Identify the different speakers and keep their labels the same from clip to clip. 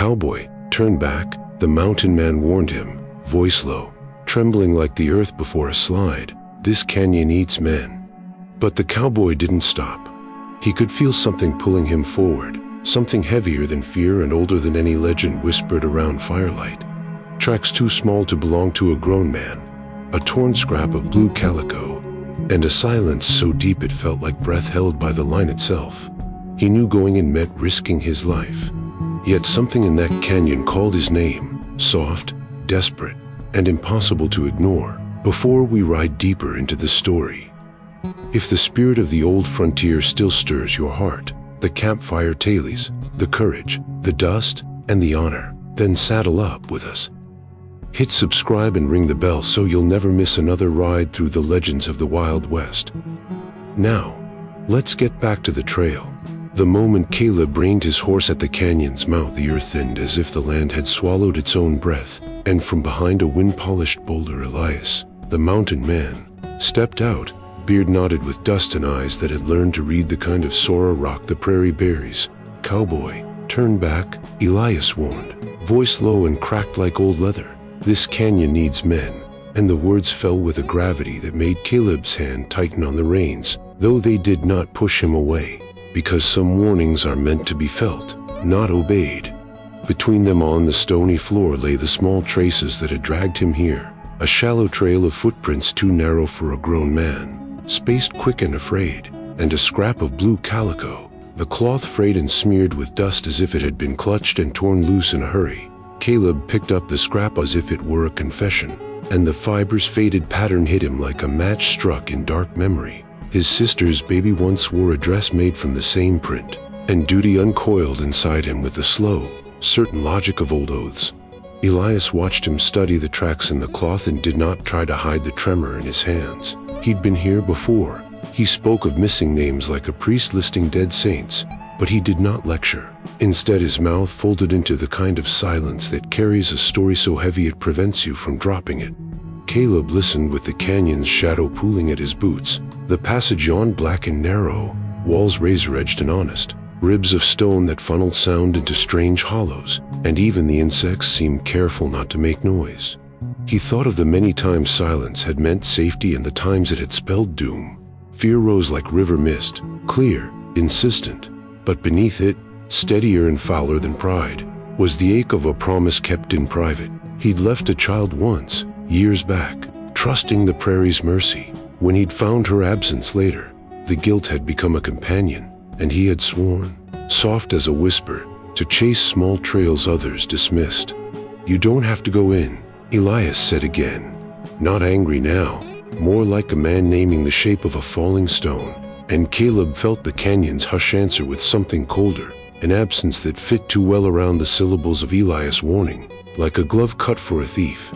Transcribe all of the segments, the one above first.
Speaker 1: "Cowboy, turn back," the mountain man warned him, voice low, trembling like the earth before a slide. "This canyon eats men." But the cowboy didn't stop. He could feel something pulling him forward, something heavier than fear and older than any legend whispered around firelight. Tracks too small to belong to a grown man, a torn scrap of blue calico, and a silence so deep it felt like breath held by the line itself. He knew going in meant risking his life. Yet something in that canyon called his name, soft, desperate, and impossible to ignore. Before we ride deeper into the story, if the spirit of the old frontier still stirs your heart, the campfire tales, the courage, the dust, and the honor, then saddle up with us. Hit subscribe and ring the bell so you'll never miss another ride through the legends of the Wild West. Now, let's get back to the trail. The moment Caleb reined his horse at the canyon's mouth, the earth thinned as if the land had swallowed its own breath, and from behind a wind-polished boulder, Elias, the mountain man, stepped out, beard knotted with dust and eyes that had learned to read the kind of Sora rock the prairie berries. "Cowboy, turn back," Elias warned, voice low and cracked like old leather. "This canyon needs men," and the words fell with a gravity that made Caleb's hand tighten on the reins, though they did not push him away, because some warnings are meant to be felt, not obeyed. Between them on the stony floor lay the small traces that had dragged him here, a shallow trail of footprints too narrow for a grown man, spaced quick and afraid, and a scrap of blue calico, the cloth frayed and smeared with dust as if it had been clutched and torn loose in a hurry. Caleb picked up the scrap as if it were a confession, and the fiber's faded pattern hit him like a match struck in dark memory. His sister's baby once wore a dress made from the same print, and duty uncoiled inside him with the slow, certain logic of old oaths. Elias watched him study the tracks in the cloth and did not try to hide the tremor in his hands. He'd been here before. He spoke of missing names like a priest listing dead saints, but he did not lecture. Instead, his mouth folded into the kind of silence that carries a story so heavy it prevents you from dropping it. Caleb listened with the canyon's shadow pooling at his boots. The passage yawned black and narrow, walls razor-edged and honest, ribs of stone that funneled sound into strange hollows, and even the insects seemed careful not to make noise. He thought of the many times silence had meant safety and the times it had spelled doom. Fear rose like river mist, clear, insistent, but beneath it, steadier and fouler than pride, was the ache of a promise kept in private. He'd left a child once, years back, trusting the prairie's mercy. When he'd found her absence later, the guilt had become a companion, and he had sworn, soft as a whisper, to chase small trails others dismissed. "You don't have to go in," Elias said again, not angry now, more like a man naming the shape of a falling stone. And Caleb felt the canyon's hush answer with something colder, an absence that fit too well around the syllables of Elias' warning, like a glove cut for a thief.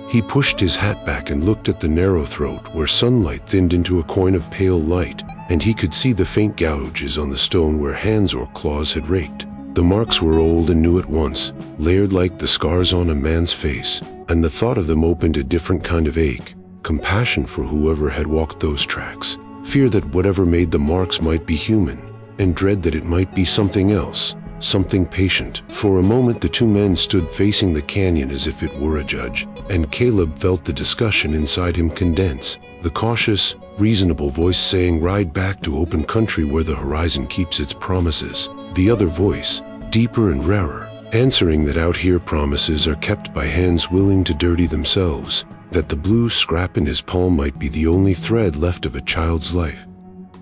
Speaker 1: He pushed his hat back and looked at the narrow throat where sunlight thinned into a coin of pale light, and he could see the faint gouges on the stone where hands or claws had raked. The marks were old and new at once, layered like the scars on a man's face, and the thought of them opened a different kind of ache, compassion for whoever had walked those tracks, fear that whatever made the marks might be human, and dread that it might be something else, something patient. For a moment the two men stood facing the canyon as if it were a judge, and Caleb felt the discussion inside him condense, the cautious, reasonable voice saying, "Ride back to open country where the horizon keeps its promises." The other voice, deeper and rarer, answering that out here promises are kept by hands willing to dirty themselves, that the blue scrap in his palm might be the only thread left of a child's life.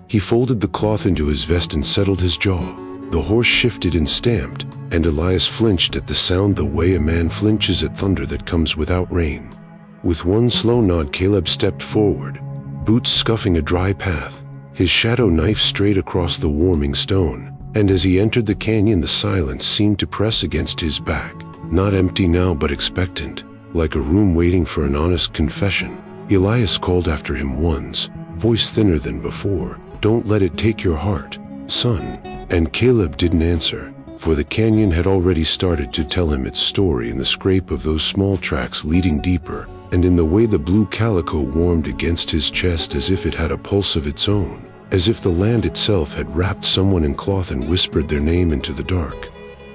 Speaker 1: He folded the cloth into his vest and settled his jaw. The horse shifted and stamped, and Elias flinched at the sound the way a man flinches at thunder that comes without rain. With one slow nod, Caleb stepped forward, boots scuffing a dry path, his shadow knife straight across the warming stone, and as he entered the canyon the silence seemed to press against his back, not empty now but expectant, like a room waiting for an honest confession. Elias called after him once, voice thinner than before, "Don't let it take your heart, son." And Caleb didn't answer, for the canyon had already started to tell him its story in the scrape of those small tracks leading deeper, and in the way the blue calico warmed against his chest as if it had a pulse of its own, as if the land itself had wrapped someone in cloth and whispered their name into the dark.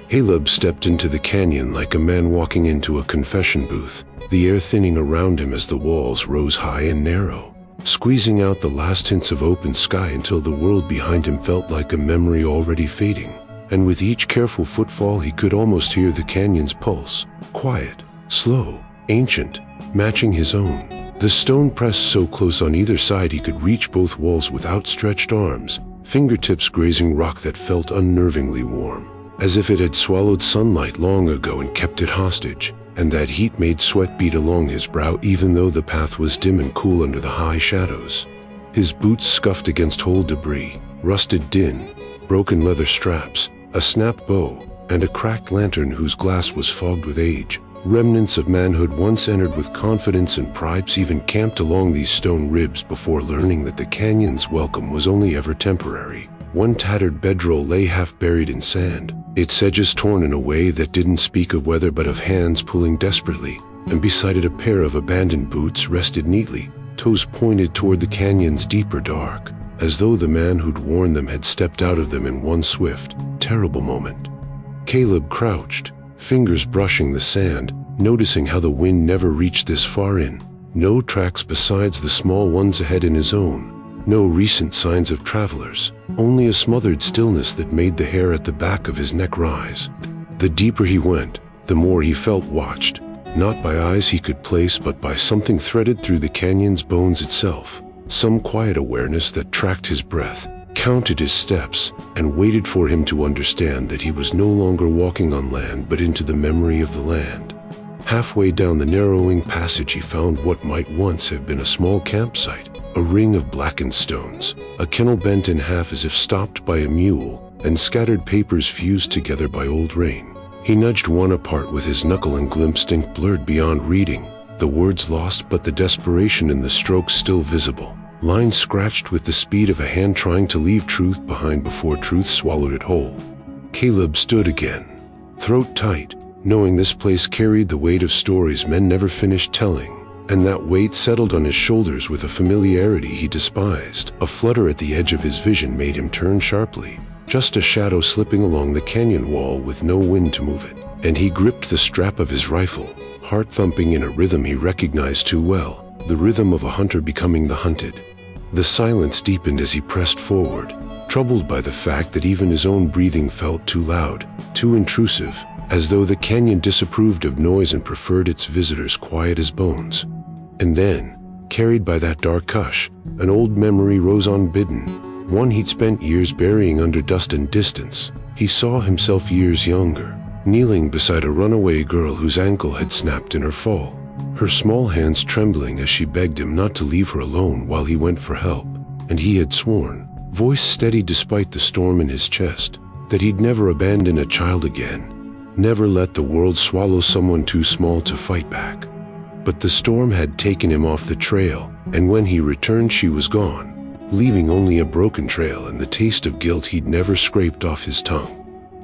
Speaker 1: Caleb stepped into the canyon like a man walking into a confession booth, the air thinning around him as the walls rose high and narrow, squeezing out the last hints of open sky until the world behind him felt like a memory already fading. And with each careful footfall he could almost hear the canyon's pulse, quiet, slow, ancient, matching his own. The stone pressed so close on either side he could reach both walls with outstretched arms, fingertips grazing rock that felt unnervingly warm, as if it had swallowed sunlight long ago and kept it hostage, and that heat made sweat bead along his brow even though the path was dim and cool under the high shadows. His boots scuffed against old debris, rusted tin, broken leather straps, a snapped bow, and a cracked lantern whose glass was fogged with age. Remnants of manhood once entered with confidence and pride even camped along these stone ribs before learning that the canyon's welcome was only ever temporary. One tattered bedroll lay half buried in sand, its edges torn in a way that didn't speak of weather but of hands pulling desperately, and beside it a pair of abandoned boots rested neatly, toes pointed toward the canyon's deeper dark, as though the man who'd worn them had stepped out of them in one swift, terrible moment. Caleb crouched, fingers brushing the sand, noticing how the wind never reached this far in. No tracks besides the small ones ahead in his own. No recent signs of travelers. Only a smothered stillness that made the hair at the back of his neck rise. The deeper he went, the more he felt watched. Not by eyes he could place, but by something threaded through the canyon's bones itself. Some quiet awareness that tracked his breath, counted his steps, and waited for him to understand that he was no longer walking on land but into the memory of the land. Halfway down the narrowing passage he found what might once have been a small campsite, a ring of blackened stones, a kennel bent in half as if stopped by a mule, and scattered papers fused together by old rain. He nudged one apart with his knuckle and glimpsed ink blurred beyond reading, the words lost but the desperation in the strokes still visible. Lines scratched with the speed of a hand trying to leave truth behind before truth swallowed it whole. Caleb stood again, throat tight, knowing this place carried the weight of stories men never finished telling, and that weight settled on his shoulders with a familiarity he despised. A flutter at the edge of his vision made him turn sharply, just a shadow slipping along the canyon wall with no wind to move it, and he gripped the strap of his rifle, heart thumping in a rhythm he recognized too well, the rhythm of a hunter becoming the hunted. The silence deepened as he pressed forward, troubled by the fact that even his own breathing felt too loud, too intrusive, as though the canyon disapproved of noise and preferred its visitors quiet as bones. And then, carried by that dark hush, an old memory rose unbidden, one he'd spent years burying under dust and distance. He saw himself years younger, kneeling beside a runaway girl whose ankle had snapped in her fall, her small hands trembling as she begged him not to leave her alone while he went for help. And he had sworn, voice steady despite the storm in his chest, that he'd never abandon a child again, never let the world swallow someone too small to fight back. But the storm had taken him off the trail, and when he returned she was gone, leaving only a broken trail and the taste of guilt he'd never scraped off his tongue.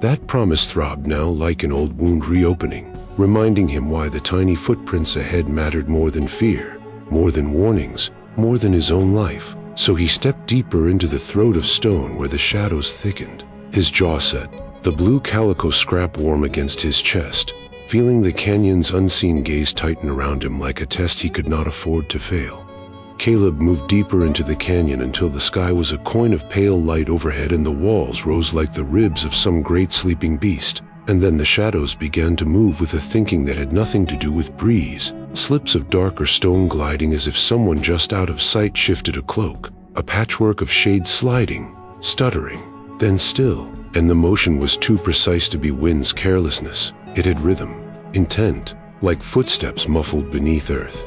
Speaker 1: That promise throbbed now like an old wound reopening, reminding him why the tiny footprints ahead mattered more than fear, more than warnings, more than his own life. So he stepped deeper into the throat of stone where the shadows thickened, his jaw set, the blue calico scrap warm against his chest, feeling the canyon's unseen gaze tighten around him like a test he could not afford to fail. Caleb moved deeper into the canyon until the sky was a coin of pale light overhead and the walls rose like the ribs of some great sleeping beast. And then the shadows began to move with a thinking that had nothing to do with breeze, slips of darker stone gliding as if someone just out of sight shifted a cloak, a patchwork of shades sliding, stuttering, then still, and the motion was too precise to be wind's carelessness. It had rhythm, intent, like footsteps muffled beneath earth.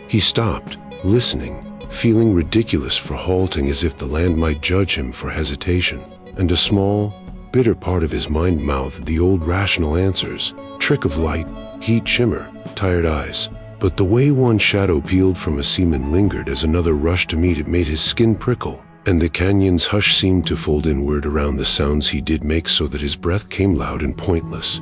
Speaker 1: He stopped, listening, feeling ridiculous for halting as if the land might judge him for hesitation, and a small, bitter part of his mind mouthed the old rational answers, trick of light, heat shimmer, tired eyes. But the way one shadow peeled from a seaman lingered as another rushed to meet it made his skin prickle, and the canyon's hush seemed to fold inward around the sounds he did make so that his breath came loud and pointless.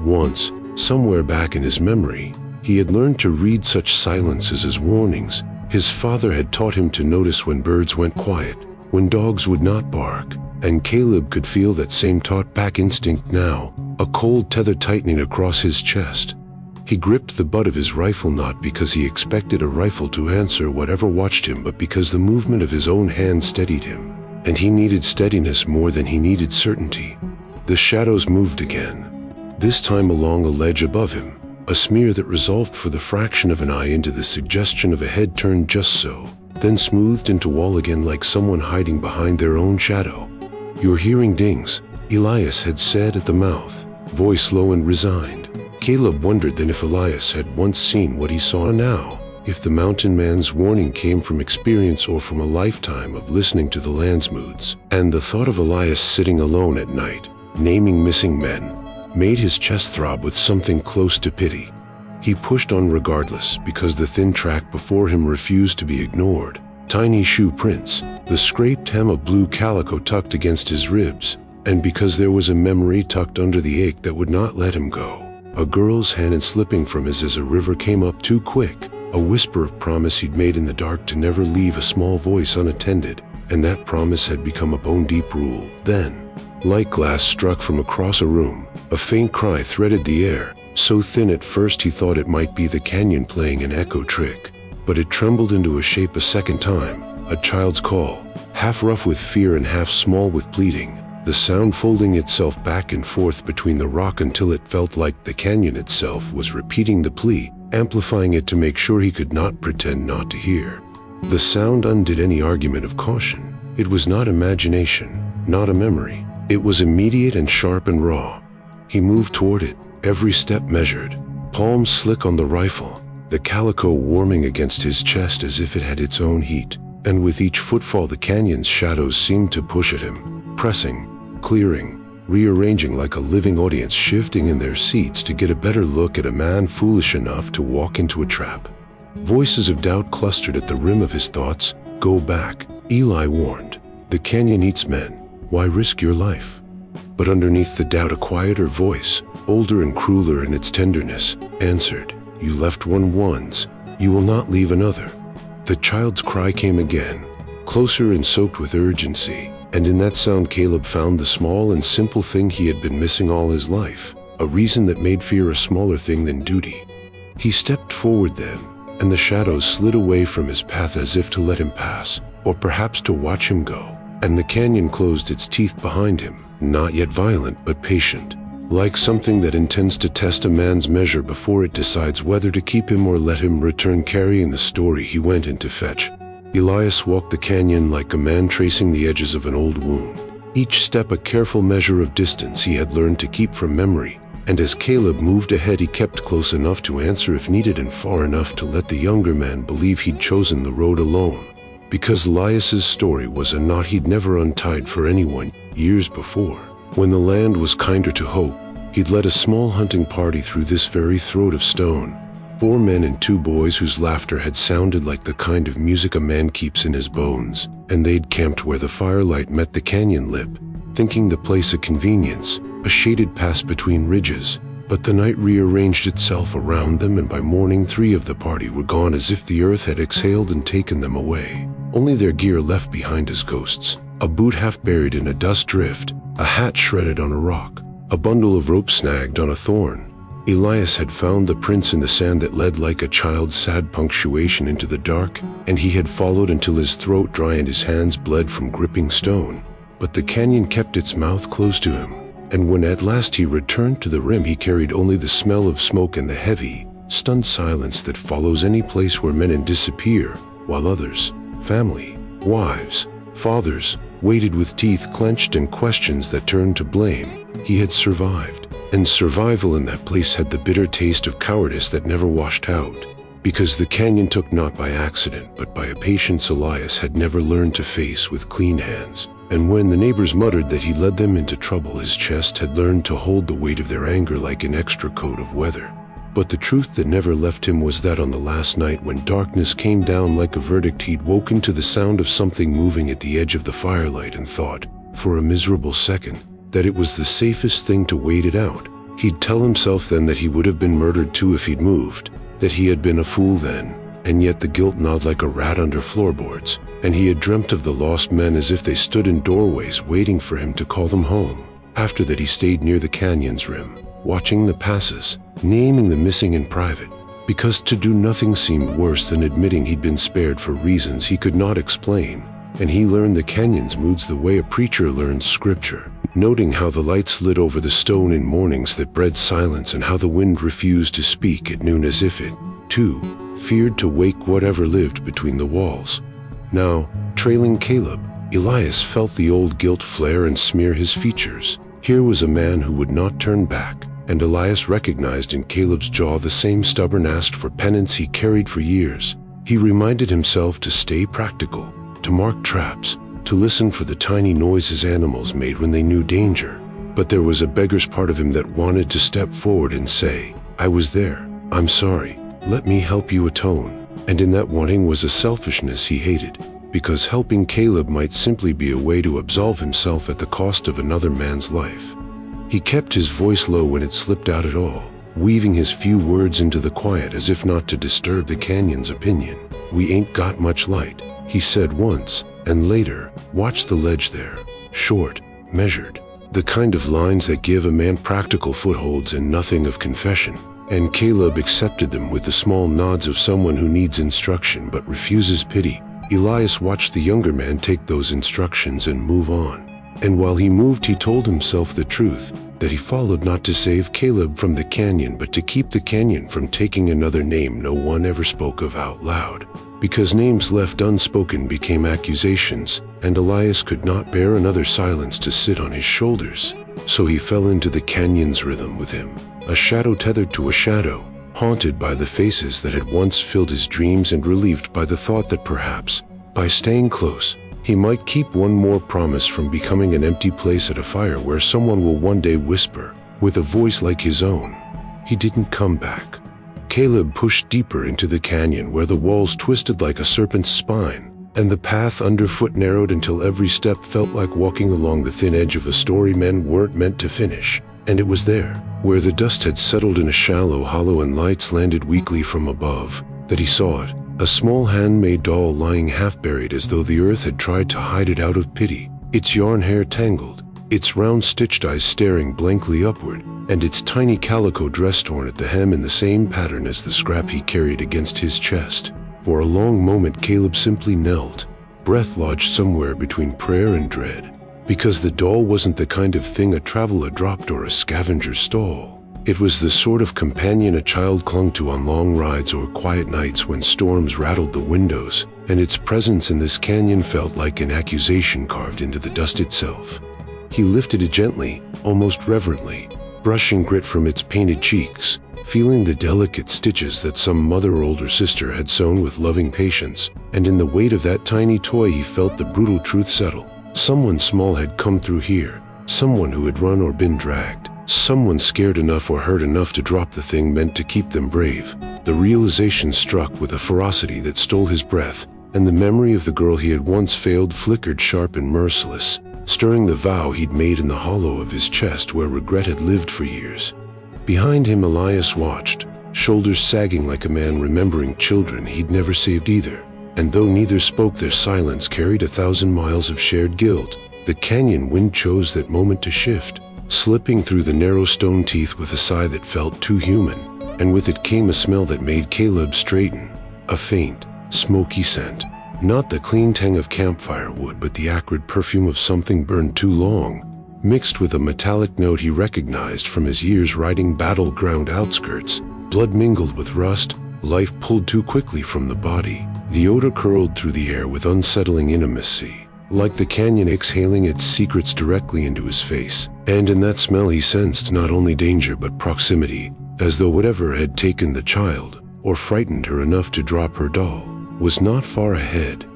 Speaker 1: Once, somewhere back in his memory, he had learned to read such silences as warnings. His father had taught him to notice when birds went quiet, when dogs would not bark, and Caleb could feel that same taught-back instinct now, a cold tether tightening across his chest. He gripped the butt of his rifle not because he expected a rifle to answer whatever watched him, but because the movement of his own hand steadied him, and he needed steadiness more than he needed certainty. The shadows moved again, this time along a ledge above him, a smear that resolved for the fraction of an eye into the suggestion of a head turned just so, then smoothed into wall again like someone hiding behind their own shadow. "You're hearing dings," Elias had said at the mouth, voice low and resigned. Caleb wondered then if Elias had once seen what he saw now, if the mountain man's warning came from experience or from a lifetime of listening to the land's moods. And the thought of Elias sitting alone at night, naming missing men, made his chest throb with something close to pity. He pushed on regardless because the thin track before him refused to be ignored. Tiny shoe prints, the scraped hem of blue calico tucked against his ribs, and because there was a memory tucked under the ache that would not let him go. A girl's hand slipping from his as a river came up too quick, a whisper of promise he'd made in the dark to never leave a small voice unattended, and that promise had become a bone-deep rule. Then, like glass struck from across a room, a faint cry threaded the air, so thin at first he thought it might be the canyon playing an echo trick. But it trembled into a shape a second time, a child's call, half rough with fear and half small with pleading, the sound folding itself back and forth between the rock until it felt like the canyon itself was repeating the plea, amplifying it to make sure he could not pretend not to hear. The sound undid any argument of caution. It was not imagination, not a memory. It was immediate and sharp and raw. He moved toward it, every step measured, palms slick on the rifle, the calico warming against his chest as if it had its own heat, and with each footfall the canyon's shadows seemed to push at him, pressing, clearing, rearranging like a living audience shifting in their seats to get a better look at a man foolish enough to walk into a trap. Voices of doubt clustered at the rim of his thoughts. "Go back," Eli warned. "The canyon eats men. Why risk your life?" But underneath the doubt a quieter voice, older and crueler in its tenderness, answered, "You left one once. You will not leave another." The child's cry came again, closer and soaked with urgency, and in that sound Caleb found the small and simple thing he had been missing all his life, a reason that made fear a smaller thing than duty. He stepped forward then, and the shadows slid away from his path as if to let him pass, or perhaps to watch him go, and the canyon closed its teeth behind him, not yet violent but patient, like something that intends to test a man's measure before it decides whether to keep him or let him return carrying the story he went in to fetch. Elias walked the canyon like a man tracing the edges of an old wound, each step a careful measure of distance he had learned to keep from memory, and as Caleb moved ahead he kept close enough to answer if needed and far enough to let the younger man believe he'd chosen the road alone, because Elias's story was a knot he'd never untied for anyone. Years before, when the land was kinder to hope, he'd led a small hunting party through this very throat of stone. 4 men and 2 boys whose laughter had sounded like the kind of music a man keeps in his bones, and they'd camped where the firelight met the canyon lip, thinking the place a convenience, a shaded pass between ridges. But the night rearranged itself around them, and by morning 3 of the party were gone as if the earth had exhaled and taken them away. Only their gear left behind as ghosts, a boot half buried in a dust drift, a hat shredded on a rock, a bundle of rope snagged on a thorn. Elias had found the prints in the sand that led like a child's sad punctuation into the dark, and he had followed until his throat dry and his hands bled from gripping stone. But the canyon kept its mouth closed to him, and when at last he returned to the rim he carried only the smell of smoke and the heavy, stunned silence that follows any place where men disappear, while others, family, wives, fathers, waited with teeth clenched and questions that turned to blame. He had survived, and survival in that place had the bitter taste of cowardice that never washed out, because the canyon took not by accident but by a patience Elias had never learned to face with clean hands. And when the neighbors muttered that he led them into trouble, his chest had learned to hold the weight of their anger like an extra coat of weather. But the truth that never left him was that on the last night when darkness came down like a verdict, he'd woken to the sound of something moving at the edge of the firelight and thought, for a miserable second, that it was the safest thing to wait it out. He'd tell himself then that he would have been murdered too if he'd moved, that he had been a fool then, and yet the guilt gnawed like a rat under floorboards, and he had dreamt of the lost men as if they stood in doorways waiting for him to call them home. After that, he stayed near the canyon's rim, watching the passes, naming the missing in private, because to do nothing seemed worse than admitting he'd been spared for reasons he could not explain. And he learned the canyon's moods the way a preacher learns scripture, noting how the light slid over the stone in mornings that bred silence and how the wind refused to speak at noon as if it, too, feared to wake whatever lived between the walls. Now, trailing Caleb, Elias felt the old guilt flare and smear his features. Here was a man who would not turn back, and Elias recognized in Caleb's jaw the same stubborn ask for penance he carried for years. He reminded himself to stay practical, to mark traps, to listen for the tiny noises animals made when they knew danger. But there was a beggar's part of him that wanted to step forward and say, "I was there, I'm sorry, let me help you atone." And in that wanting was a selfishness he hated, because helping Caleb might simply be a way to absolve himself at the cost of another man's life. He kept his voice low when it slipped out at all, weaving his few words into the quiet as if not to disturb the canyon's opinion. "We ain't got much light," he said once, and later, "Watch the ledge there. Short, measured. The kind of lines that give a man practical footholds and nothing of confession." And Caleb accepted them with the small nods of someone who needs instruction but refuses pity. Elias watched the younger man take those instructions and move on. And while he moved, he told himself the truth, that he followed not to save Caleb from the canyon but to keep the canyon from taking another name no one ever spoke of out loud. Because names left unspoken became accusations, and Elias could not bear another silence to sit on his shoulders. So he fell into the canyon's rhythm with him, a shadow tethered to a shadow, haunted by the faces that had once filled his dreams and relieved by the thought that perhaps, by staying close, he might keep one more promise from becoming an empty place at a fire where someone will one day whisper, with a voice like his own, "He didn't come back." Caleb pushed deeper into the canyon where the walls twisted like a serpent's spine, and the path underfoot narrowed until every step felt like walking along the thin edge of a story men weren't meant to finish. And it was there, where the dust had settled in a shallow hollow and lights landed weakly from above, that he saw it, a small handmade doll lying half-buried as though the earth had tried to hide it out of pity, its yarn hair tangled, its round stitched eyes staring blankly upward, and its tiny calico dress torn at the hem in the same pattern as the scrap he carried against his chest. For a long moment Caleb simply knelt, breath lodged somewhere between prayer and dread, because the doll wasn't the kind of thing a traveler dropped or a scavenger stole. It was the sort of companion a child clung to on long rides or quiet nights when storms rattled the windows, and its presence in this canyon felt like an accusation carved into the dust itself. He lifted it gently, almost reverently, brushing grit from its painted cheeks, feeling the delicate stitches that some mother or older sister had sewn with loving patience, and in the weight of that tiny toy he felt the brutal truth settle. Someone small had come through here, someone who had run or been dragged, someone scared enough or hurt enough to drop the thing meant to keep them brave. The realization struck with a ferocity that stole his breath, and the memory of the girl he had once failed flickered sharp and merciless, stirring the vow he'd made in the hollow of his chest where regret had lived for years. Behind him Elias watched, shoulders sagging like a man remembering children he'd never saved either. And though neither spoke, their silence carried 1,000 miles of shared guilt. The canyon wind chose that moment to shift, slipping through the narrow stone teeth with a sigh that felt too human, and with it came a smell that made Caleb straighten, a faint, smoky scent. Not the clean tang of campfire wood, but the acrid perfume of something burned too long, mixed with a metallic note he recognized from his years riding battleground outskirts. Blood mingled with rust, life pulled too quickly from the body. The odor curled through the air with unsettling intimacy, like the canyon exhaling its secrets directly into his face. And in that smell he sensed not only danger but proximity, as though whatever had taken the child, or frightened her enough to drop her doll, was not far ahead.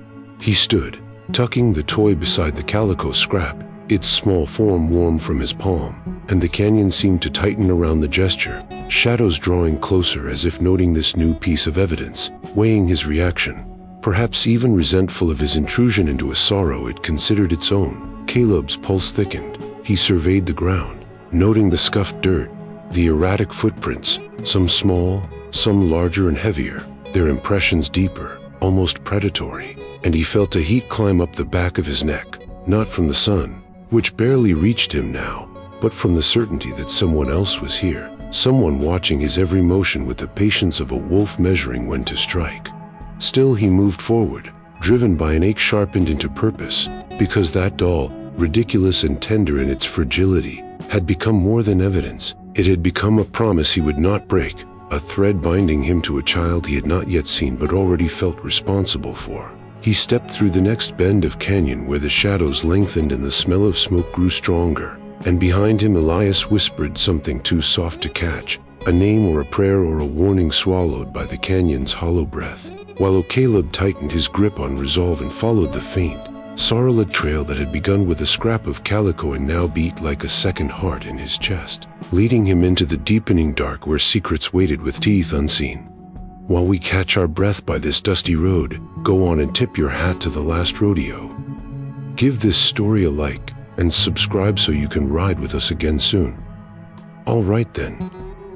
Speaker 1: He stood, tucking the toy beside the calico scrap, its small form warm from his palm, and the canyon seemed to tighten around the gesture, shadows drawing closer as if noting this new piece of evidence, weighing his reaction, perhaps even resentful of his intrusion into a sorrow it considered its own. Caleb's pulse thickened. He surveyed the ground, noting the scuffed dirt, the erratic footprints, some small, some larger and heavier, their impressions deeper. almost predatory, and he felt a heat climb up the back of his neck, not from the sun, which barely reached him now, but from the certainty that someone else was here, someone watching his every motion with the patience of a wolf measuring when to strike. Still he moved forward, driven by an ache sharpened into purpose, because that doll, ridiculous and tender in its fragility, had become more than evidence. It had become a promise he would not break, a thread binding him to a child he had not yet seen but already felt responsible for. He stepped through the next bend of canyon where the shadows lengthened and the smell of smoke grew stronger, and behind him Elias whispered something too soft to catch, a name or a prayer or a warning swallowed by the canyon's hollow breath, while Caleb tightened his grip on resolve and followed the faint, sorrel-lit trail that had begun with a scrap of calico and now beat like a second heart in his chest, leading him into the deepening dark where secrets waited with teeth unseen. While we catch our breath by this dusty road, go on and tip your hat to the last rodeo. Give this story a like and subscribe so you can ride with us again soon. All right then,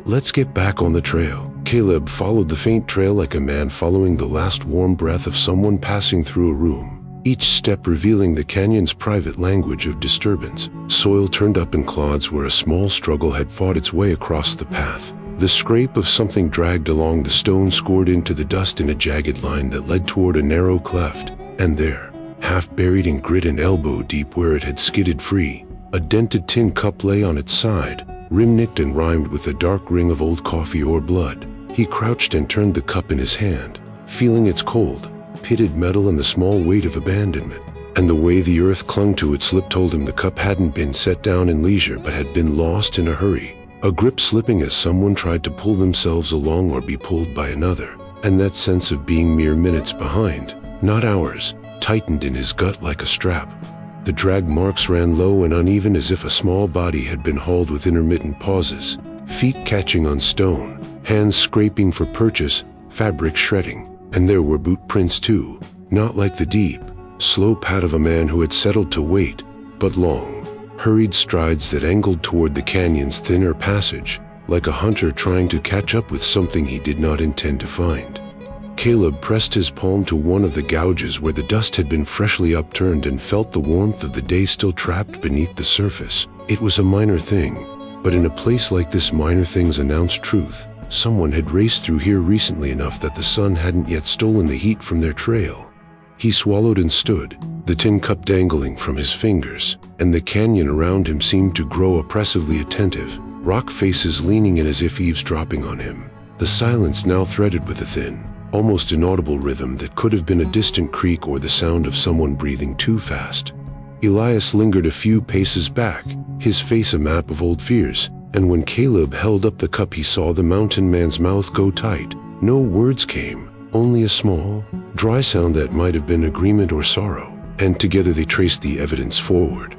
Speaker 1: let's get back on the trail. Caleb followed the faint trail like a man following the last warm breath of someone passing through a room, each step revealing the canyon's private language of disturbance. Soil turned up in clods where a small struggle had fought its way across the path. The scrape of something dragged along the stone scored into the dust in a jagged line that led toward a narrow cleft, and there, half buried in grit and elbow deep where it had skidded free, a dented tin cup lay on its side, rim-nicked and rimed with a dark ring of old coffee or blood. He crouched and turned the cup in his hand, feeling its cold, pitted metal and the small weight of abandonment. And the way the earth clung to its lip told him the cup hadn't been set down in leisure but had been lost in a hurry, a grip slipping as someone tried to pull themselves along or be pulled by another, and that sense of being mere minutes behind, not hours, tightened in his gut like a strap. The drag marks ran low and uneven as if a small body had been hauled with intermittent pauses, feet catching on stone, hands scraping for purchase, fabric shredding, and there were boot prints too, not like the deep, slow pad of a man who had settled to wait, but long, hurried strides that angled toward the canyon's thinner passage, like a hunter trying to catch up with something he did not intend to find. Caleb pressed his palm to one of the gouges where the dust had been freshly upturned and felt the warmth of the day still trapped beneath the surface. It was a minor thing, but in a place like this minor things announced truth. Someone had raced through here recently enough that the sun hadn't yet stolen the heat from their trail. He swallowed and stood, the tin cup dangling from his fingers, and the canyon around him seemed to grow oppressively attentive, rock faces leaning in as if eavesdropping on him. The silence now threaded with a thin, almost inaudible rhythm that could have been a distant creak or the sound of someone breathing too fast. Elias lingered a few paces back, his face a map of old fears, and when Caleb held up the cup he saw the mountain man's mouth go tight. No words came, only a small, dry sound that might have been agreement or sorrow, and together they traced the evidence forward.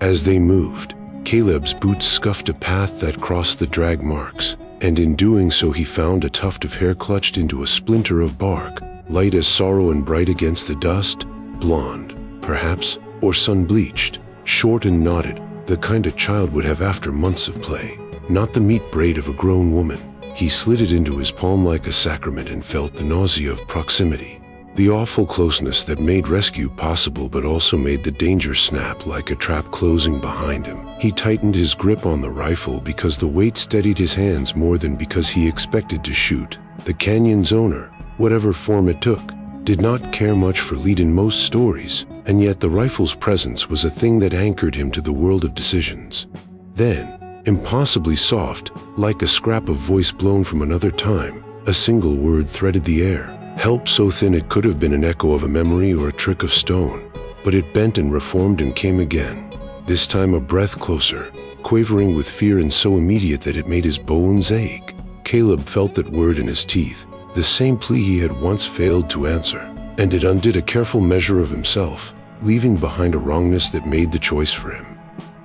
Speaker 1: As they moved, Caleb's boots scuffed a path that crossed the drag marks, and in doing so he found a tuft of hair clutched into a splinter of bark, light as sorrow and bright against the dust, blonde, perhaps, or sun-bleached, short and knotted, the kind a child would have after months of play, not the meat braid of a grown woman. He slid it into his palm like a sacrament and felt the nausea of proximity, the awful closeness that made rescue possible but also made the danger snap like a trap closing behind him. He tightened his grip on the rifle because the weight steadied his hands more than because he expected to shoot. The canyon's owner, whatever form it took, did not care much for lead in most stories, and yet the rifle's presence was a thing that anchored him to the world of decisions. Then, impossibly soft, like a scrap of voice blown from another time, a single word threaded the air. Help so thin it could have been an echo of a memory or a trick of stone, but it bent and reformed and came again, this time a breath closer, quavering with fear and so immediate that it made his bones ache. Caleb felt that word in his teeth, the same plea he had once failed to answer, and it undid a careful measure of himself, leaving behind a wrongness that made the choice for him.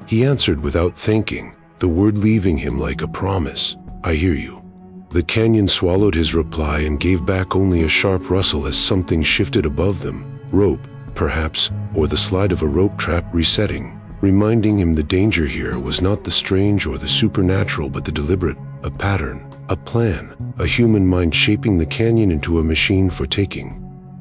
Speaker 1: He answered without thinking, the word leaving him like a promise, I hear you. The canyon swallowed his reply and gave back only a sharp rustle as something shifted above them, rope, perhaps, or the slide of a rope trap resetting, reminding him the danger here was not the strange or the supernatural but the deliberate, a pattern, a plan, a human mind shaping the canyon into a machine for taking.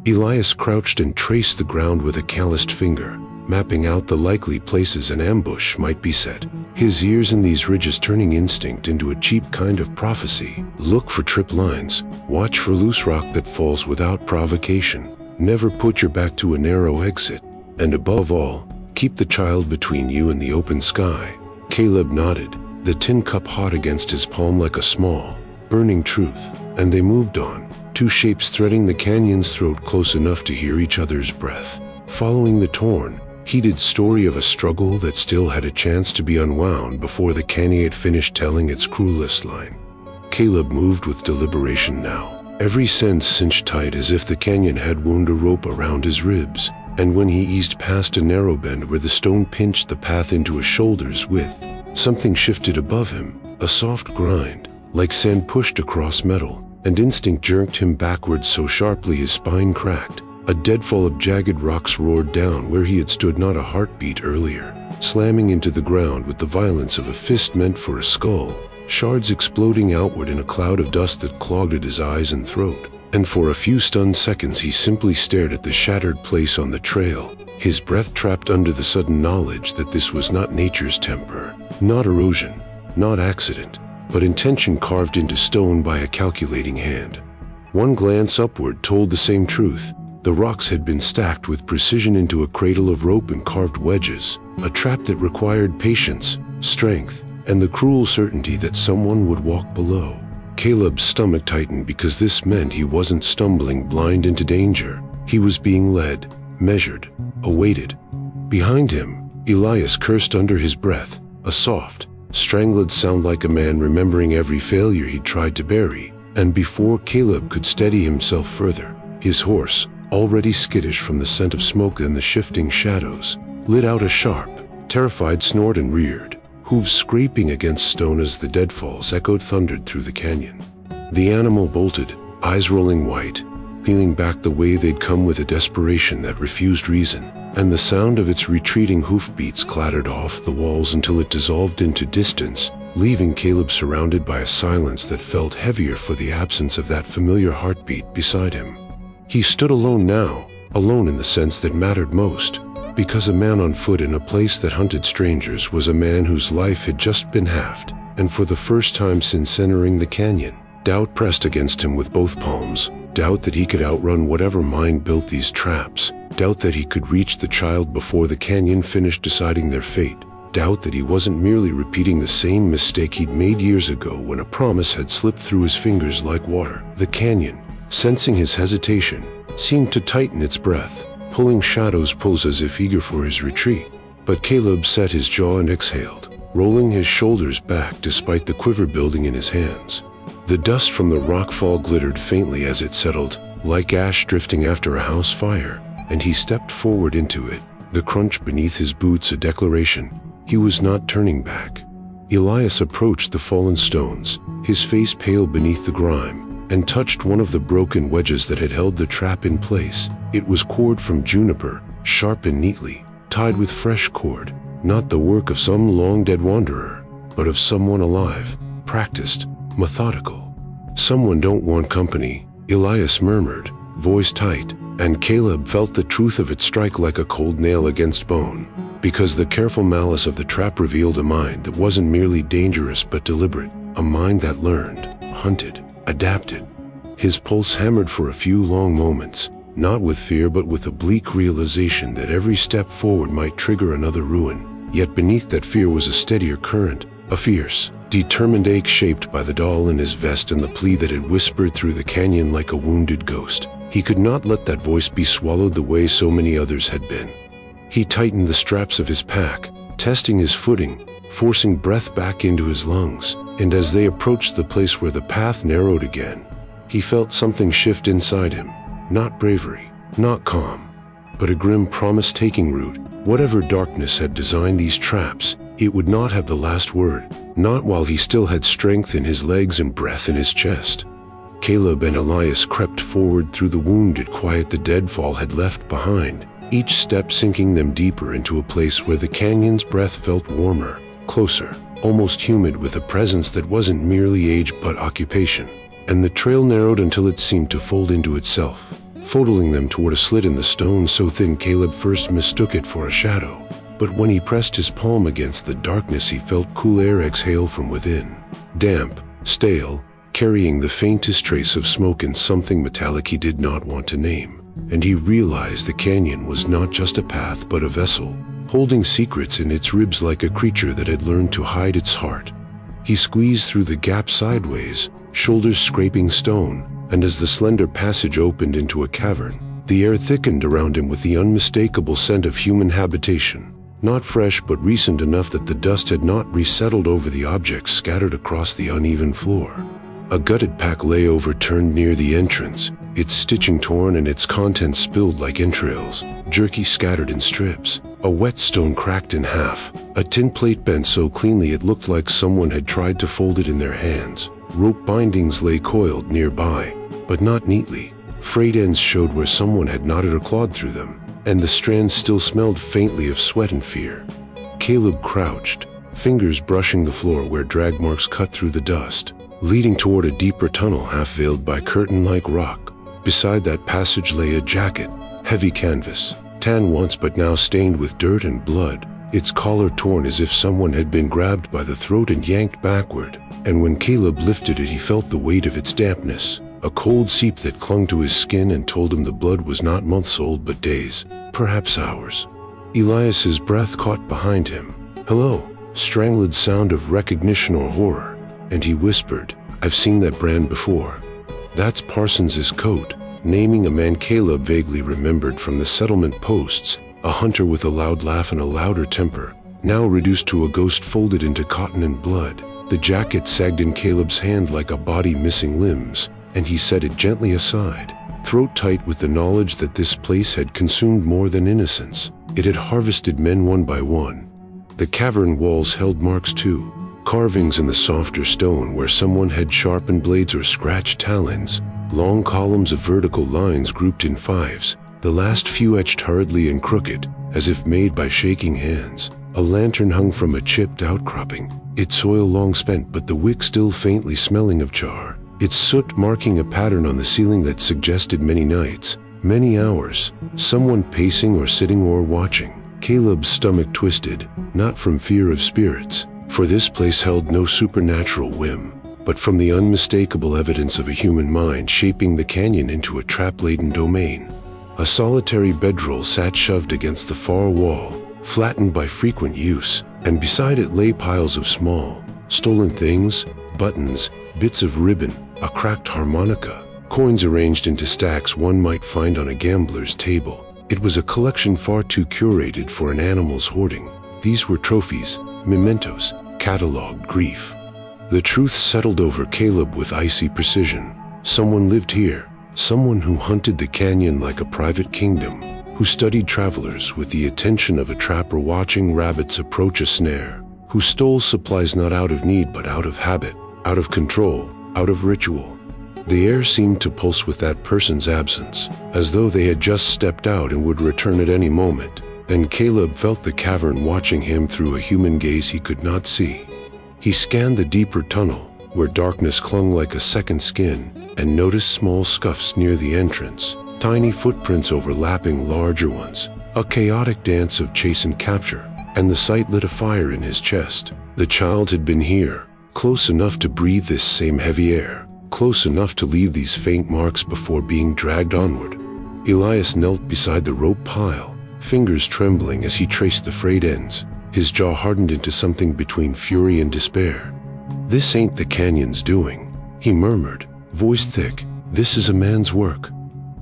Speaker 1: Elias crouched and traced the ground with a calloused finger, mapping out the likely places an ambush might be set. His ears in these ridges turning instinct into a cheap kind of prophecy. Look for trip lines, watch for loose rock that falls without provocation, never put your back to a narrow exit, and above all, keep the child between you and the open sky. Caleb nodded, the tin cup hot against his palm like a small, burning truth, and they moved on, two shapes threading the canyon's throat close enough to hear each other's breath, following the torn, heated story of a struggle that still had a chance to be unwound before the canyon had finished telling its cruelest line. Caleb moved with deliberation now, every sense cinched tight as if the canyon had wound a rope around his ribs, and when he eased past a narrow bend where the stone pinched the path into his shoulder's width, something shifted above him, a soft grind, like sand pushed across metal, and instinct jerked him backwards so sharply his spine cracked. A deadfall of jagged rocks roared down where he had stood not a heartbeat earlier, slamming into the ground with the violence of a fist meant for a skull, shards exploding outward in a cloud of dust that clogged at his eyes and throat. And for a few stunned seconds he simply stared at the shattered place on the trail, his breath trapped under the sudden knowledge that this was not nature's temper, not erosion, not accident, but intention carved into stone by a calculating hand. One glance upward told the same truth. The rocks had been stacked with precision into a cradle of rope and carved wedges, a trap that required patience, strength, and the cruel certainty that someone would walk below. Caleb's stomach tightened because this meant he wasn't stumbling blind into danger. He was being led, measured, awaited. Behind him, Elias cursed under his breath, a soft, strangled sound like a man remembering every failure he'd tried to bury. And before Caleb could steady himself further, his horse, already skittish from the scent of smoke and the shifting shadows, let out a sharp, terrified snort and reared, hooves scraping against stone as the deadfalls echoed thundered through the canyon. The animal bolted, eyes rolling white, peeling back the way they'd come with a desperation that refused reason, and the sound of its retreating hoofbeats clattered off the walls until it dissolved into distance, leaving Caleb surrounded by a silence that felt heavier for the absence of that familiar heartbeat beside him. He stood alone now, alone in the sense that mattered most, because a man on foot in a place that hunted strangers was a man whose life had just been halved, and for the first time since entering the canyon, doubt pressed against him with both palms, doubt that he could outrun whatever mind built these traps, doubt that he could reach the child before the canyon finished deciding their fate, doubt that he wasn't merely repeating the same mistake he'd made years ago when a promise had slipped through his fingers like water. The canyon, sensing his hesitation, seemed to tighten its breath, pulling shadows pulls as if eager for his retreat. But Caleb set his jaw and exhaled, rolling his shoulders back despite the quiver building in his hands. The dust from the rockfall glittered faintly as it settled, like ash drifting after a house fire, and he stepped forward into it, the crunch beneath his boots a declaration. He was not turning back. Elias approached the fallen stones, his face pale beneath the grime, and touched one of the broken wedges that had held the trap in place. It was cord from juniper, sharp and neatly, tied with fresh cord, not the work of some long-dead wanderer, but of someone alive, practiced, methodical. "Someone don't want company," Elias murmured, voice tight, and Caleb felt the truth of it strike like a cold nail against bone, because the careful malice of the trap revealed a mind that wasn't merely dangerous but deliberate, a mind that learned, hunted, adapted. His pulse hammered for a few long moments, not with fear but with a bleak realization that every step forward might trigger another ruin. Yet beneath that fear was a steadier current, a fierce, determined ache shaped by the doll in his vest and the plea that had whispered through the canyon like a wounded ghost. He could not let that voice be swallowed the way so many others had been. He tightened the straps of his pack, testing his footing, forcing breath back into his lungs, and as they approached the place where the path narrowed again, he felt something shift inside him. Not bravery, not calm, but a grim promise taking root. Whatever darkness had designed these traps, it would not have the last word, not while he still had strength in his legs and breath in his chest. Caleb and Elias crept forward through the wounded quiet the deadfall had left behind, each step sinking them deeper into a place where the canyon's breath felt warmer, closer, almost humid with a presence that wasn't merely age but occupation. And the trail narrowed until it seemed to fold into itself, folding them toward a slit in the stone so thin Caleb first mistook it for a shadow. But when he pressed his palm against the darkness, he felt cool air exhale from within. Damp, stale, carrying the faintest trace of smoke and something metallic he did not want to name. And he realized the canyon was not just a path but a vessel, holding secrets in its ribs like a creature that had learned to hide its heart. He squeezed through the gap sideways, shoulders scraping stone, and as the slender passage opened into a cavern, the air thickened around him with the unmistakable scent of human habitation. Not fresh but recent enough that the dust had not resettled over the objects scattered across the uneven floor. A gutted pack lay overturned near the entrance, its stitching torn and its contents spilled like entrails, jerky scattered in strips. A whetstone cracked in half, a tin plate bent so cleanly it looked like someone had tried to fold it in their hands. Rope bindings lay coiled nearby, but not neatly. Frayed ends showed where someone had knotted or clawed through them, and the strands still smelled faintly of sweat and fear. Caleb crouched, fingers brushing the floor where drag marks cut through the dust, leading toward a deeper tunnel half veiled by curtain-like rock. Beside that passage lay a jacket, heavy canvas, tan once but now stained with dirt and blood, its collar torn as if someone had been grabbed by the throat and yanked backward. And when Caleb lifted it, he felt the weight of its dampness, a cold seep that clung to his skin and told him the blood was not months old but days, perhaps hours. Elias's breath caught behind him. "Hello," strangled sound of recognition or horror, and he whispered, "I've seen that brand before. That's Parsons's coat," naming a man Caleb vaguely remembered from the settlement posts, a hunter with a loud laugh and a louder temper, now reduced to a ghost folded into cotton and blood. The jacket sagged in Caleb's hand like a body missing limbs, and he set it gently aside, throat tight with the knowledge that this place had consumed more than innocence. It had harvested men one by one. The cavern walls held marks too, carvings in the softer stone where someone had sharpened blades or scratched talons, long columns of vertical lines grouped in fives, the last few etched hurriedly and crooked, as if made by shaking hands. A lantern hung from a chipped outcropping, its oil long spent but the wick still faintly smelling of char, its soot marking a pattern on the ceiling that suggested many nights, many hours, someone pacing or sitting or watching. Caleb's stomach twisted, not from fear of spirits, for this place held no supernatural whim, but from the unmistakable evidence of a human mind shaping the canyon into a trap-laden domain. A solitary bedroll sat shoved against the far wall, flattened by frequent use, and beside it lay piles of small, stolen things, buttons, bits of ribbon, a cracked harmonica, coins arranged into stacks one might find on a gambler's table. It was a collection far too curated for an animal's hoarding. These were trophies, mementos, catalogued grief. The truth settled over Caleb with icy precision. Someone lived here, someone who hunted the canyon like a private kingdom, who studied travelers with the attention of a trapper watching rabbits approach a snare, who stole supplies not out of need but out of habit, out of control, out of ritual. The air seemed to pulse with that person's absence, as though they had just stepped out and would return at any moment, and Caleb felt the cavern watching him through a human gaze he could not see. He scanned the deeper tunnel, where darkness clung like a second skin, and noticed small scuffs near the entrance, tiny footprints overlapping larger ones, a chaotic dance of chase and capture, and the sight lit a fire in his chest. The child had been here, close enough to breathe this same heavy air, close enough to leave these faint marks before being dragged onward. Elias knelt beside the rope pile, fingers trembling as he traced the frayed ends, his jaw hardened into something between fury and despair. "This ain't the canyon's doing," he murmured, voice thick. "This is a man's work."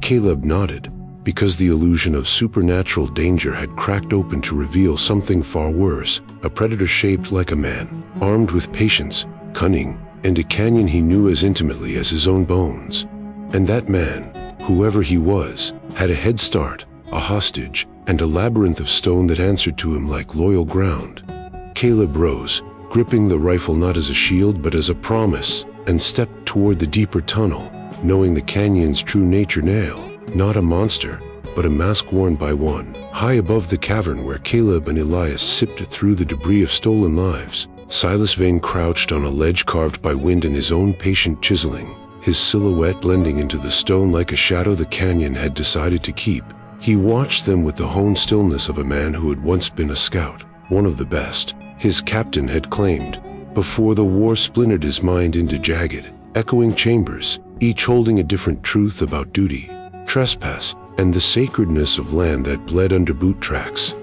Speaker 1: Caleb nodded, because the illusion of supernatural danger had cracked open to reveal something far worse, a predator shaped like a man, armed with patience, cunning, and a canyon he knew as intimately as his own bones. And that man, whoever he was, had a head start, a hostage, and a labyrinth of stone that answered to him like loyal ground. Caleb rose, gripping the rifle not as a shield but as a promise, and stepped toward the deeper tunnel, knowing the canyon's true nature now, not a monster, but a mask worn by one. High above the cavern where Caleb and Elias sipped through the debris of stolen lives, Silas Vane crouched on a ledge carved by wind and his own patient chiseling, his silhouette blending into the stone like a shadow the canyon had decided to keep. He watched them with the honed stillness of a man who had once been a scout, one of the best, his captain had claimed, before the war splintered his mind into jagged, echoing chambers, each holding a different truth about duty, trespass, and the sacredness of land that bled under boot tracks.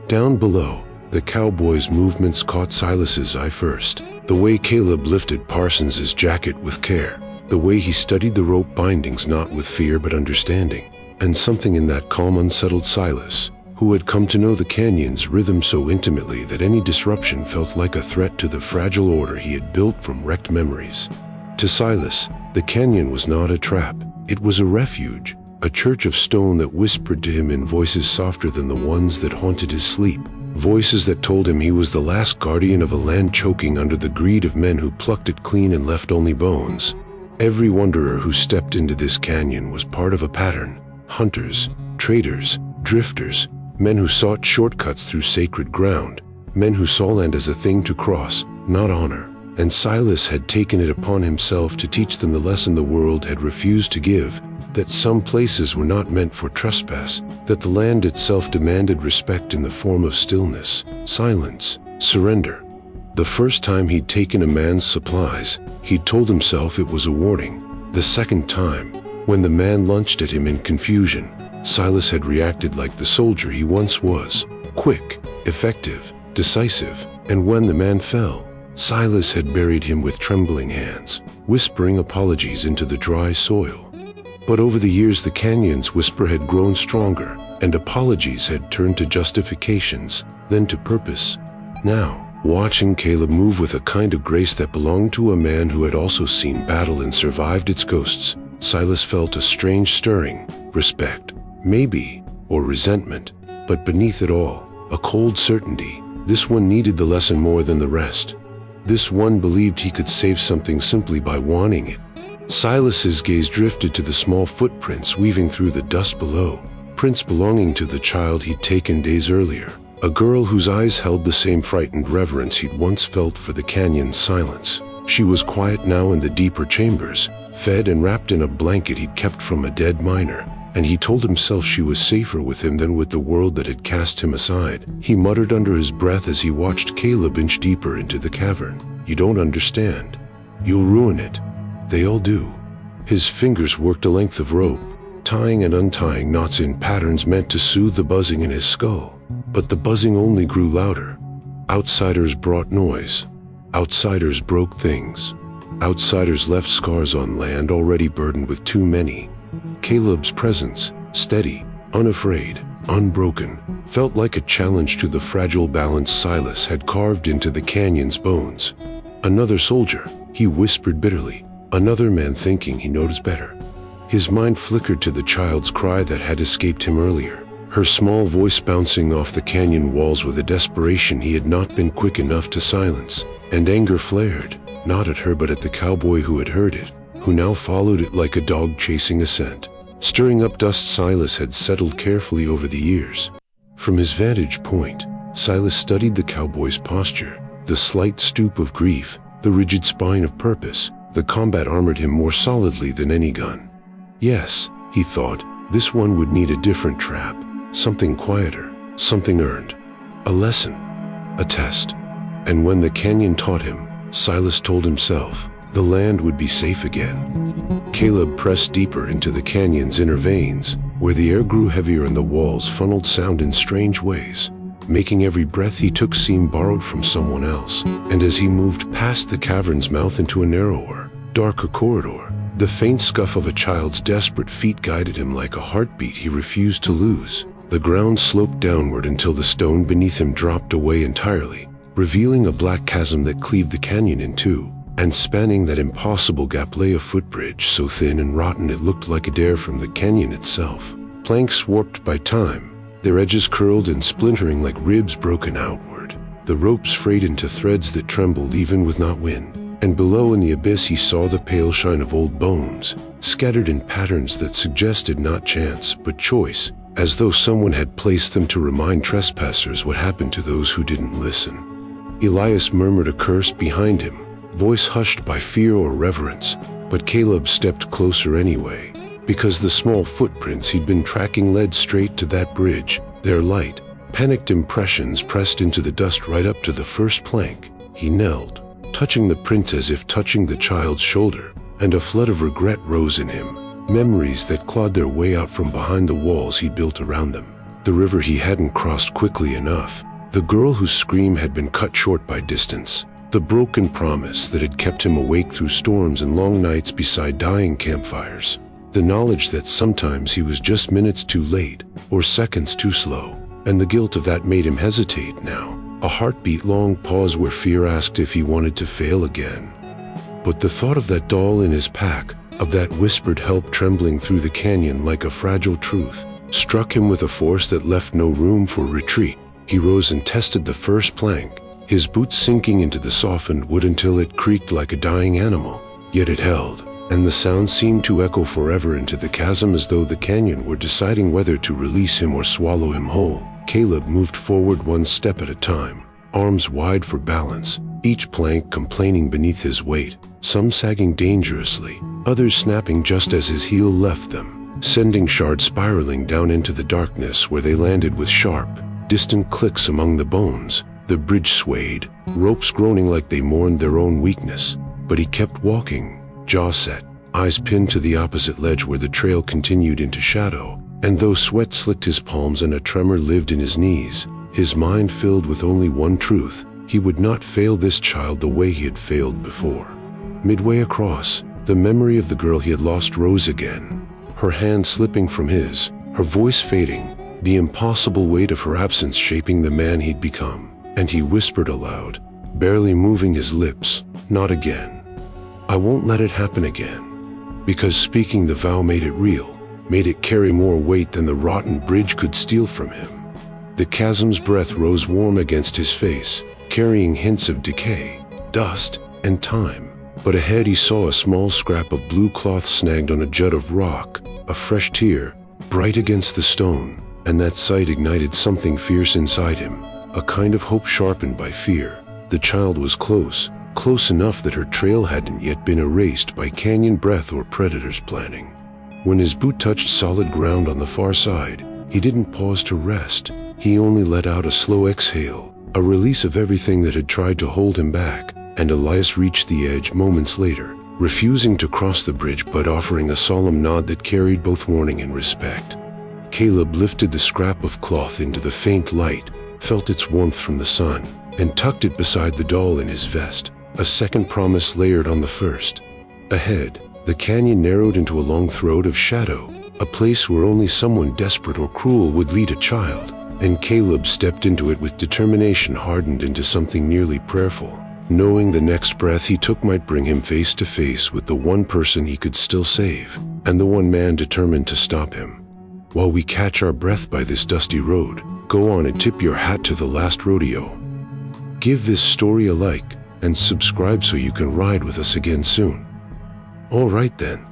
Speaker 1: Down below, the Cowboys' movements caught Silas's eye first. The way Caleb lifted Parsons's jacket with care, the way he studied the rope bindings not with fear but understanding, and something in that calm, unsettled Silas, who had come to know the canyon's rhythm so intimately that any disruption felt like a threat to the fragile order he had built from wrecked memories. To Silas, the canyon was not a trap, it was a refuge, a church of stone that whispered to him in voices softer than the ones that haunted his sleep. Voices that told him he was the last guardian of a land choking under the greed of men who plucked it clean and left only bones. Every wanderer who stepped into this canyon was part of a pattern. Hunters, traders, drifters, men who sought shortcuts through sacred ground, men who saw land as a thing to cross, not honor. And Silas had taken it upon himself to teach them the lesson the world had refused to give, that some places were not meant for trespass, that the land itself demanded respect in the form of stillness, silence, surrender. The first time he'd taken a man's supplies, he'd told himself it was a warning. The second time, when the man lunged at him in confusion, Silas had reacted like the soldier he once was, quick, effective, decisive, and when the man fell, Silas had buried him with trembling hands, whispering apologies into the dry soil. But over the years the canyon's whisper had grown stronger, and apologies had turned to justifications, then to purpose. Now, watching Caleb move with a kind of grace that belonged to a man who had also seen battle and survived its ghosts, Silas felt a strange stirring, respect, maybe, or resentment, but beneath it all, a cold certainty. This one needed the lesson more than the rest. This one believed he could save something simply by wanting it. Silas's gaze drifted to the small footprints weaving through the dust below, prints belonging to the child he'd taken days earlier, a girl whose eyes held the same frightened reverence he'd once felt for the canyon's silence. She was quiet now in the deeper chambers, fed and wrapped in a blanket he'd kept from a dead miner, and he told himself she was safer with him than with the world that had cast him aside. He muttered under his breath as he watched Caleb inch deeper into the cavern. "You don't understand. You'll ruin it. They all do." His fingers worked a length of rope, tying and untying knots in patterns meant to soothe the buzzing in his skull. But the buzzing only grew louder. Outsiders brought noise. Outsiders broke things. Outsiders left scars on land already burdened with too many. Caleb's presence, steady, unafraid, unbroken, felt like a challenge to the fragile balance Silas had carved into the canyon's bones. "Another soldier," he whispered bitterly. Another man thinking he noticed better. His mind flickered to the child's cry that had escaped him earlier, her small voice bouncing off the canyon walls with a desperation he had not been quick enough to silence. And anger flared, not at her but at the cowboy who had heard it, who now followed it like a dog chasing a scent. Stirring up dust Silas had settled carefully over the years. From his vantage point, Silas studied the cowboy's posture, the slight stoop of grief, the rigid spine of purpose. The combat armored him more solidly than any gun. Yes, he thought, this one would need a different trap, something quieter, something earned. A lesson, a test. And when the canyon taught him, Silas told himself, the land would be safe again. Caleb pressed deeper into the canyon's inner veins, where the air grew heavier and the walls funneled sound in strange ways, making every breath he took seem borrowed from someone else. And as he moved past the cavern's mouth into a narrower, darker corridor, the faint scuff of a child's desperate feet guided him like a heartbeat he refused to lose. The ground sloped downward until the stone beneath him dropped away entirely, revealing a black chasm that cleaved the canyon in two, and spanning that impossible gap lay a footbridge so thin and rotten it looked like a dare from the canyon itself. Planks warped by time, their edges curled and splintering like ribs broken outward, the ropes frayed into threads that trembled even with not wind. And below in the abyss he saw the pale shine of old bones, scattered in patterns that suggested not chance but choice, as though someone had placed them to remind trespassers what happened to those who didn't listen. Elias murmured a curse behind him, voice hushed by fear or reverence. But Caleb stepped closer anyway, because the small footprints he'd been tracking led straight to that bridge. Their light, panicked impressions pressed into the dust right up to the first plank. He knelt, touching the print as if touching the child's shoulder, and a flood of regret rose in him. Memories that clawed their way out from behind the walls he'd built around them. The river he hadn't crossed quickly enough. The girl whose scream had been cut short by distance. The broken promise that had kept him awake through storms and long nights beside dying campfires. The knowledge that sometimes he was just minutes too late, or seconds too slow. And the guilt of that made him hesitate now. A heartbeat-long pause where fear asked if he wanted to fail again. But the thought of that doll in his pack, of that whispered help trembling through the canyon like a fragile truth, struck him with a force that left no room for retreat. He rose and tested the first plank, his boots sinking into the softened wood until it creaked like a dying animal. Yet it held, and the sound seemed to echo forever into the chasm as though the canyon were deciding whether to release him or swallow him whole. Caleb moved forward one step at a time, arms wide for balance, each plank complaining beneath his weight, some sagging dangerously, others snapping just as his heel left them, sending shards spiraling down into the darkness where they landed with sharp, distant clicks among the bones. The bridge swayed, ropes groaning like they mourned their own weakness, but he kept walking, jaw set, eyes pinned to the opposite ledge where the trail continued into shadow. And though sweat slicked his palms and a tremor lived in his knees, his mind filled with only one truth: he would not fail this child the way he had failed before. Midway across, the memory of the girl he had lost rose again, her hand slipping from his, her voice fading, the impossible weight of her absence shaping the man he'd become. And he whispered aloud, barely moving his lips, "Not again. I won't let it happen again." Because speaking the vow made it real, made it carry more weight than the rotten bridge could steal from him. The chasm's breath rose warm against his face, carrying hints of decay, dust, and time. But ahead he saw a small scrap of blue cloth snagged on a jut of rock, a fresh tear, bright against the stone, and that sight ignited something fierce inside him, a kind of hope sharpened by fear. The child was close, close enough that her trail hadn't yet been erased by canyon breath or predator's planning. When his boot touched solid ground on the far side, he didn't pause to rest. He only let out a slow exhale, a release of everything that had tried to hold him back, and Elias reached the edge moments later, refusing to cross the bridge but offering a solemn nod that carried both warning and respect. Caleb lifted the scrap of cloth into the faint light, felt its warmth from the sun, and tucked it beside the doll in his vest, a second promise layered on the first. Ahead, the canyon narrowed into a long throat of shadow, a place where only someone desperate or cruel would lead a child, and Caleb stepped into it with determination hardened into something nearly prayerful, knowing the next breath he took might bring him face to face with the one person he could still save, and the one man determined to stop him. While we catch our breath by this dusty road, go on and tip your hat to the last rodeo. Give this story a like, and subscribe so you can ride with us again soon. Alright then,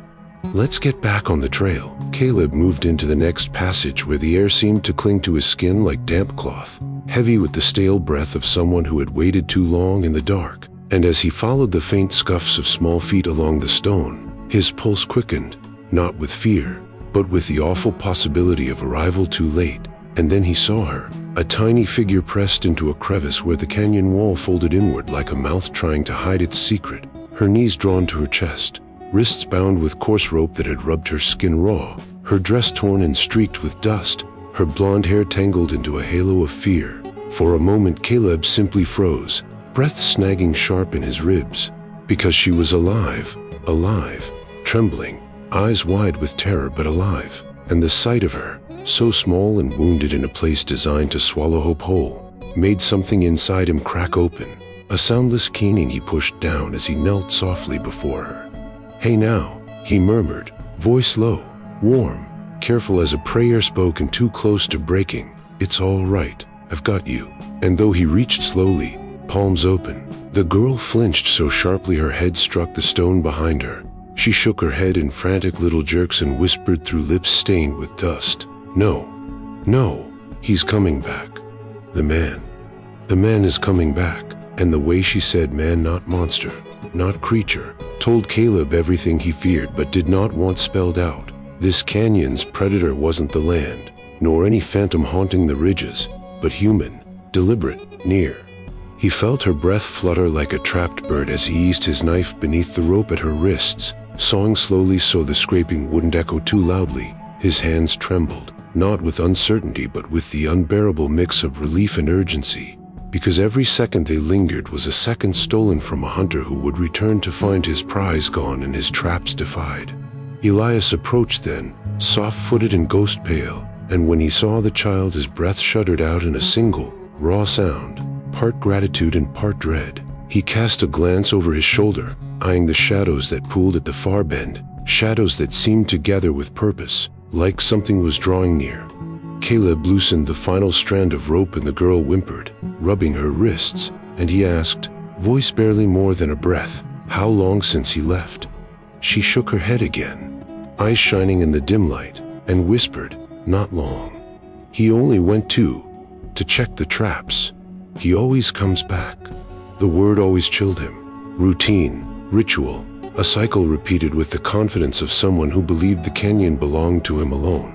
Speaker 1: let's get back on the trail. Caleb moved into the next passage where the air seemed to cling to his skin like damp cloth, heavy with the stale breath of someone who had waited too long in the dark. And as he followed the faint scuffs of small feet along the stone, his pulse quickened, not with fear, but with the awful possibility of arrival too late. And then he saw her, a tiny figure pressed into a crevice where the canyon wall folded inward like a mouth trying to hide its secret, her knees drawn to her chest, wrists bound with coarse rope that had rubbed her skin raw, her dress torn and streaked with dust, her blonde hair tangled into a halo of fear. For a moment Caleb simply froze, breath snagging sharp in his ribs, because she was alive, trembling, eyes wide with terror but alive, and the sight of her, so small and wounded in a place designed to swallow hope whole, made something inside him crack open, a soundless keening he pushed down as he knelt softly before her. "Hey now," he murmured, voice low, warm, careful as a prayer spoken too close to breaking. "It's all right, I've got you." And though he reached slowly, palms open, the girl flinched so sharply her head struck the stone behind her. She shook her head in frantic little jerks and whispered through lips stained with dust, "No, no, he's coming back. The man is coming back." And the way she said man, not monster, not creature, told Caleb everything he feared but did not want spelled out. This canyon's predator wasn't the land, nor any phantom haunting the ridges, but human, deliberate, near. He felt her breath flutter like a trapped bird as he eased his knife beneath the rope at her wrists, sawing slowly so the scraping wouldn't echo too loudly. His hands trembled, not with uncertainty but with the unbearable mix of relief and urgency, because every second they lingered was a second stolen from a hunter who would return to find his prize gone and his traps defied. Elias approached then, soft-footed and ghost-pale, and when he saw the child his breath shuddered out in a single, raw sound, part gratitude and part dread. He cast a glance over his shoulder, eyeing the shadows that pooled at the far bend, shadows that seemed to gather with purpose, like something was drawing near. Caleb loosened the final strand of rope and the girl whimpered, rubbing her wrists, and he asked, voice barely more than a breath, how long since he left? She shook her head again, eyes shining in the dim light, and whispered, not long. He only went to check the traps. He always comes back. The word always chilled him. Routine, ritual, a cycle repeated with the confidence of someone who believed the canyon belonged to him alone.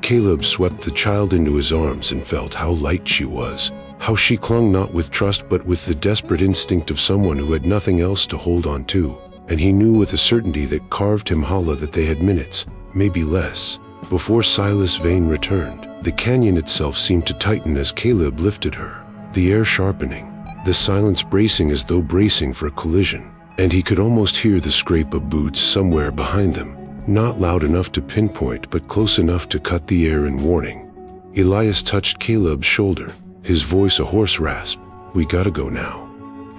Speaker 1: Caleb swept the child into his arms and felt how light she was, how she clung not with trust but with the desperate instinct of someone who had nothing else to hold on to, and he knew with a certainty that carved him hollow that they had minutes, maybe less, before Silas Vane returned. The canyon itself seemed to tighten as Caleb lifted her, the air sharpening, the silence bracing as though bracing for a collision, and he could almost hear the scrape of boots somewhere behind them, not loud enough to pinpoint but close enough to cut the air in warning. Elias touched Caleb's shoulder, his voice a hoarse rasp, we gotta go now.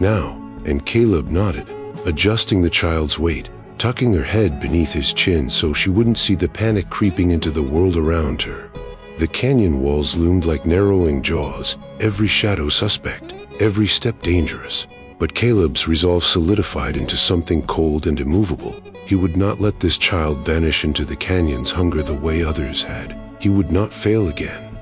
Speaker 1: Now, and Caleb nodded, adjusting the child's weight, tucking her head beneath his chin so she wouldn't see the panic creeping into the world around her. The canyon walls loomed like narrowing jaws, every shadow suspect, every step dangerous. But Caleb's resolve solidified into something cold and immovable. He would not let this child vanish into the canyon's hunger the way others had. He would not fail again.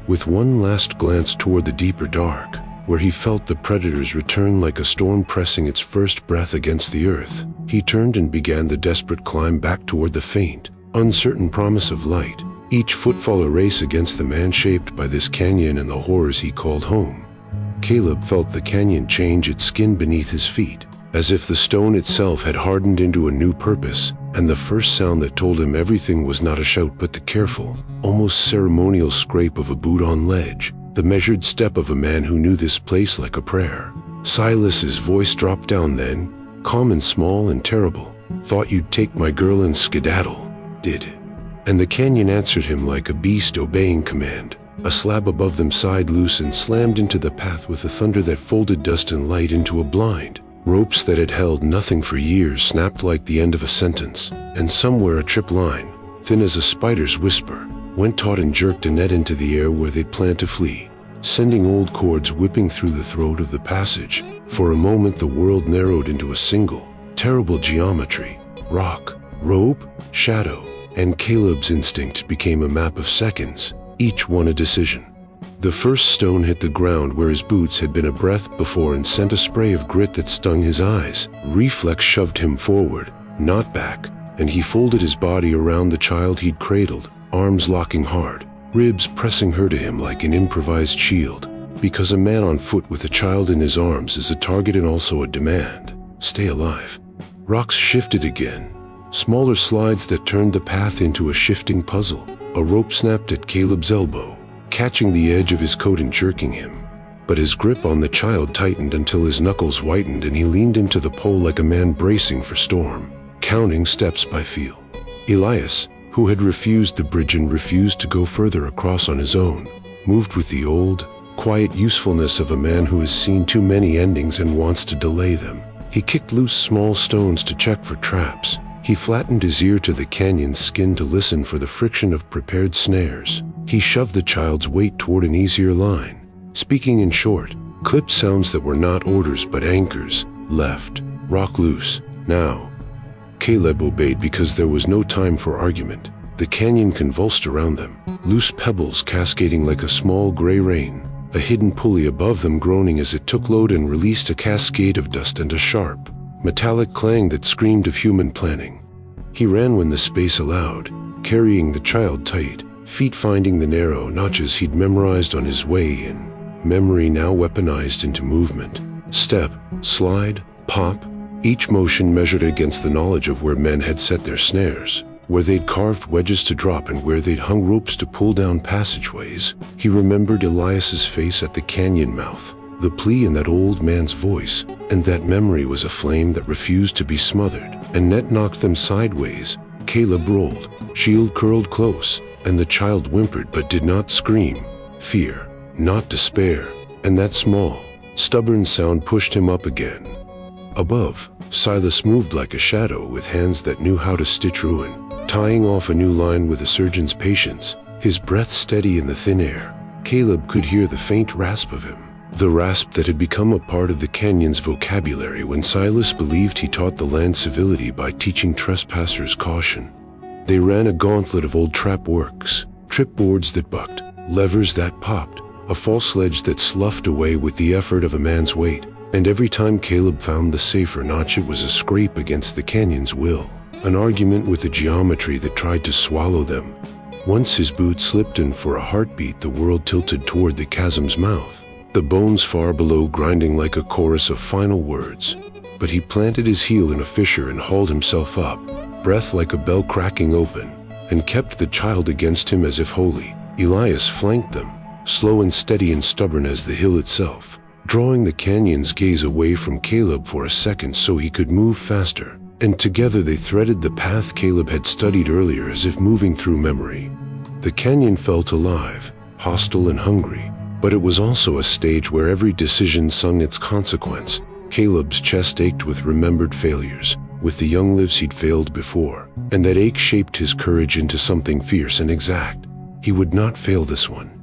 Speaker 1: With one last glance toward the deeper dark, where he felt the predator's return like a storm pressing its first breath against the earth, he turned and began the desperate climb back toward the faint, uncertain promise of light, each footfall a race against the man shaped by this canyon and the horrors he called home. Caleb felt the canyon change its skin beneath his feet, as if the stone itself had hardened into a new purpose, and the first sound that told him everything was not a shout but the careful, almost ceremonial scrape of a boot on ledge, the measured step of a man who knew this place like a prayer. Silas's voice dropped down then, calm and small and terrible. Thought you'd take my girl and skedaddle, did? And the canyon answered him like a beast obeying command. A slab above them sighed loose and slammed into the path with a thunder that folded dust and light into a blind. Ropes that had held nothing for years snapped like the end of a sentence, and somewhere a trip line, thin as a spider's whisper, went taut and jerked a net into the air where they'd planned to flee, sending old cords whipping through the throat of the passage. For a moment the world narrowed into a single, terrible geometry, rock, rope, shadow, and Caleb's instinct became a map of seconds, each one a decision. The first stone hit the ground where his boots had been a breath before and sent a spray of grit that stung his eyes. Reflex shoved him forward, not back, and he folded his body around the child he'd cradled, arms locking hard, ribs pressing her to him like an improvised shield. Because a man on foot with a child in his arms is a target and also a demand. Stay alive. Rocks shifted again, smaller slides that turned the path into a shifting puzzle. A rope snapped at Caleb's elbow, catching the edge of his coat and jerking him. But his grip on the child tightened until his knuckles whitened and he leaned into the pole like a man bracing for storm, counting steps by feel. Elias, who had refused the bridge and refused to go further across on his own, moved with the old, quiet usefulness of a man who has seen too many endings and wants to delay them. He kicked loose small stones to check for traps. He flattened his ear to the canyon's skin to listen for the friction of prepared snares. He shoved the child's weight toward an easier line, speaking in short, clipped sounds that were not orders but anchors. Left, rock loose, now. Caleb obeyed because there was no time for argument. The canyon convulsed around them, loose pebbles cascading like a small gray rain, a hidden pulley above them groaning as it took load and released a cascade of dust and a sharp, metallic clang that screamed of human planning. He ran when the space allowed, carrying the child tight, feet finding the narrow notches he'd memorized on his way in, memory now weaponized into movement. Step, slide, pop, each motion measured against the knowledge of where men had set their snares, where they'd carved wedges to drop and where they'd hung ropes to pull down passageways. He remembered Elias's face at the canyon mouth, the plea in that old man's voice, and that memory was a flame that refused to be smothered. And net knocked them sideways. Caleb rolled, shield curled close, and the child whimpered but did not scream. Fear, not despair, and that small, stubborn sound pushed him up again. Above, Silas moved like a shadow with hands that knew how to stitch ruin, tying off a new line with a surgeon's patience, his breath steady in the thin air. Caleb could hear the faint rasp of him, the rasp that had become a part of the canyon's vocabulary when Silas believed he taught the land civility by teaching trespassers caution. They ran a gauntlet of old trap works, tripboards that bucked, levers that popped, a false ledge that sloughed away with the effort of a man's weight, and every time Caleb found the safer notch it was a scrape against the canyon's will, an argument with the geometry that tried to swallow them. Once his boot slipped and for a heartbeat the world tilted toward the chasm's mouth, the bones far below grinding like a chorus of final words. But he planted his heel in a fissure and hauled himself up, breath like a bell cracking open, and kept the child against him as if wholly. Elias flanked them, slow and steady and stubborn as the hill itself, drawing the canyon's gaze away from Caleb for a second so he could move faster, and together they threaded the path Caleb had studied earlier as if moving through memory. The canyon felt alive, hostile and hungry, but it was also a stage where every decision sung its consequence. Caleb's chest ached with remembered failures, with the young lives he'd failed before, and that ache shaped his courage into something fierce and exact. He would not fail this one.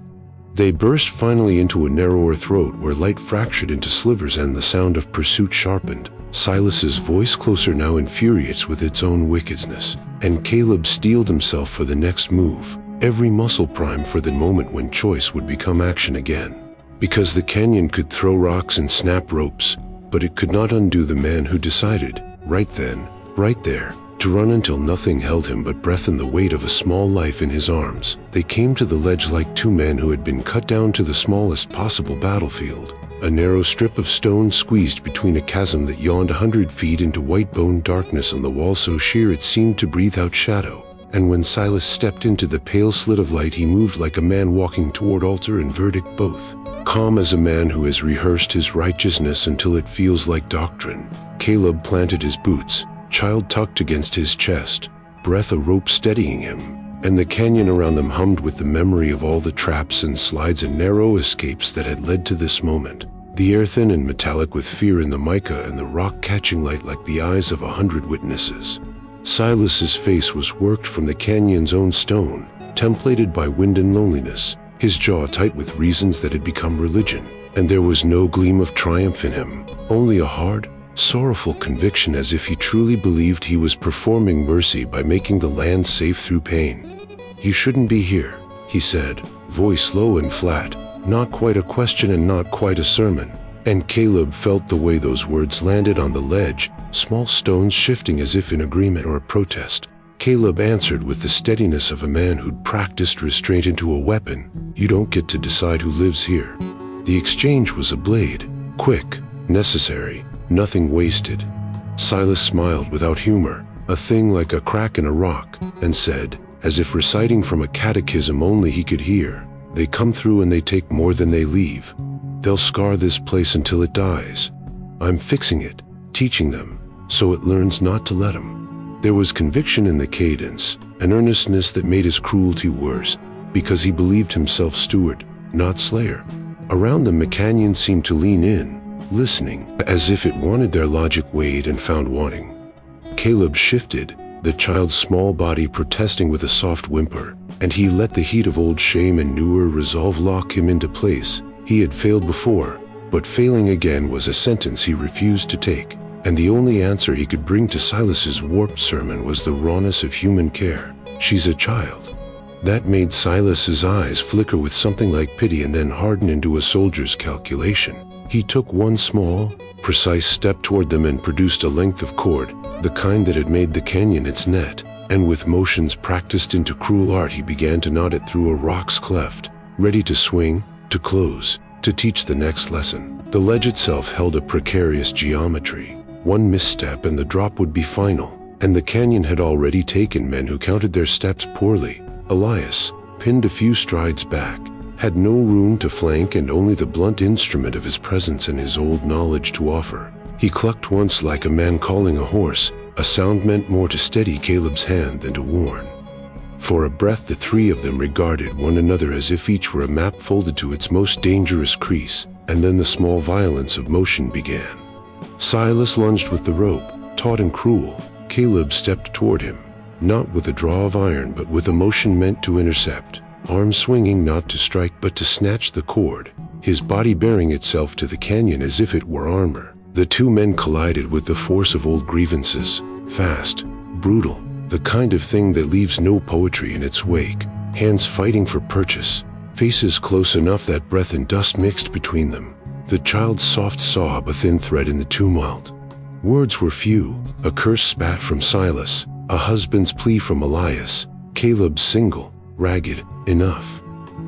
Speaker 1: They burst finally into a narrower throat where light fractured into slivers and the sound of pursuit sharpened. Silas's voice closer now infuriates with its own wickedness, and Caleb steeled himself for the next move, every muscle primed for the moment when choice would become action again. Because the canyon could throw rocks and snap ropes, but it could not undo the man who decided, right then, right there, to run until nothing held him but breath and the weight of a small life in his arms. They came to the ledge like two men who had been cut down to the smallest possible battlefield, a narrow strip of stone squeezed between a chasm that yawned 100 feet into white-bone darkness on the wall so sheer it seemed to breathe out shadow. And when Silas stepped into the pale slit of light he moved like a man walking toward altar and verdict both, calm as a man who has rehearsed his righteousness until it feels like doctrine. Caleb planted his boots, child tucked against his chest, breath a rope steadying him, and the canyon around them hummed with the memory of all the traps and slides and narrow escapes that had led to this moment. The air thin and metallic with fear in the mica and the rock catching light like the eyes of 100 witnesses. Silas's face was worked from the canyon's own stone, templated by wind and loneliness, his jaw tight with reasons that had become religion, and there was no gleam of triumph in him, only a hard, sorrowful conviction as if he truly believed he was performing mercy by making the land safe through pain. "You shouldn't be here," he said, voice low and flat, not quite a question and not quite a sermon. And Caleb felt the way those words landed on the ledge, small stones shifting as if in agreement or a protest. Caleb answered with the steadiness of a man who'd practiced restraint into a weapon. "You don't get to decide who lives here." The exchange was a blade, quick, necessary, nothing wasted. Silas smiled without humor, a thing like a crack in a rock, and said, as if reciting from a catechism only he could hear, "They come through and they take more than they leave. They'll scar this place until it dies. I'm fixing it, teaching them, so it learns not to let 'em." There was conviction in the cadence, an earnestness that made his cruelty worse, because he believed himself steward, not slayer. Around them the canyon seemed to lean in, listening, as if it wanted their logic weighed and found wanting. Caleb shifted, the child's small body protesting with a soft whimper, and he let the heat of old shame and newer resolve lock him into place. He had failed before, but failing again was a sentence he refused to take, and the only answer he could bring to Silas's warped sermon was the rawness of human care. "She's a child." That made Silas's eyes flicker with something like pity and then harden into a soldier's calculation. He took one small, precise step toward them and produced a length of cord, the kind that had made the canyon its net, and with motions practiced into cruel art he began to knot it through a rock's cleft, ready to swing, to close, to teach the next lesson. The ledge itself held a precarious geometry. One misstep and the drop would be final, and the canyon had already taken men who counted their steps poorly. Elias, pinned a few strides back, had no room to flank and only the blunt instrument of his presence and his old knowledge to offer. He clucked once like a man calling a horse, a sound meant more to steady Caleb's hand than to warn. For a breath the three of them regarded one another as if each were a map folded to its most dangerous crease, and then the small violence of motion began. Silas lunged with the rope, taut and cruel. Caleb stepped toward him, not with a draw of iron but with a motion meant to intercept, arm swinging not to strike but to snatch the cord, his body bearing itself to the canyon as if it were armor. The two men collided with the force of old grievances, fast, brutal, the kind of thing that leaves no poetry in its wake, hands fighting for purchase, faces close enough that breath and dust mixed between them, the child's soft sob a thin thread in the tumult. Words were few, a curse spat from Silas, a husband's plea from Elias, Caleb's single, ragged, enough.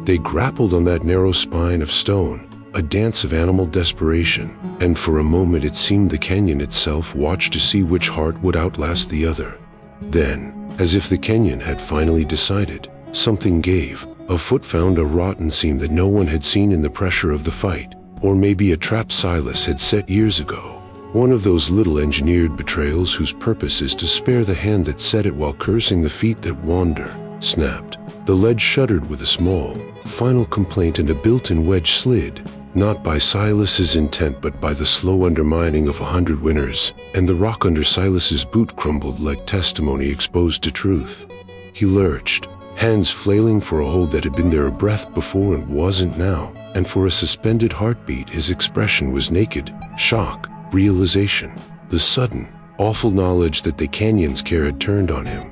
Speaker 1: They grappled on that narrow spine of stone, a dance of animal desperation, and for a moment it seemed the canyon itself watched to see which heart would outlast the other. Then, as if the canyon had finally decided, something gave. A foot found a rotten seam that no one had seen in the pressure of the fight, or maybe a trap Silas had set years ago. One of those little engineered betrayals whose purpose is to spare the hand that set it while cursing the feet that wander, snapped. The ledge shuddered with a small, final complaint and a built-in wedge slid, not by Silas's intent but by the slow undermining of 100 winners, and the rock under Silas's boot crumbled like testimony exposed to truth. He lurched, hands flailing for a hold that had been there a breath before and wasn't now, and for a suspended heartbeat his expression was naked, shock, realization, the sudden, awful knowledge that the canyon's care had turned on him.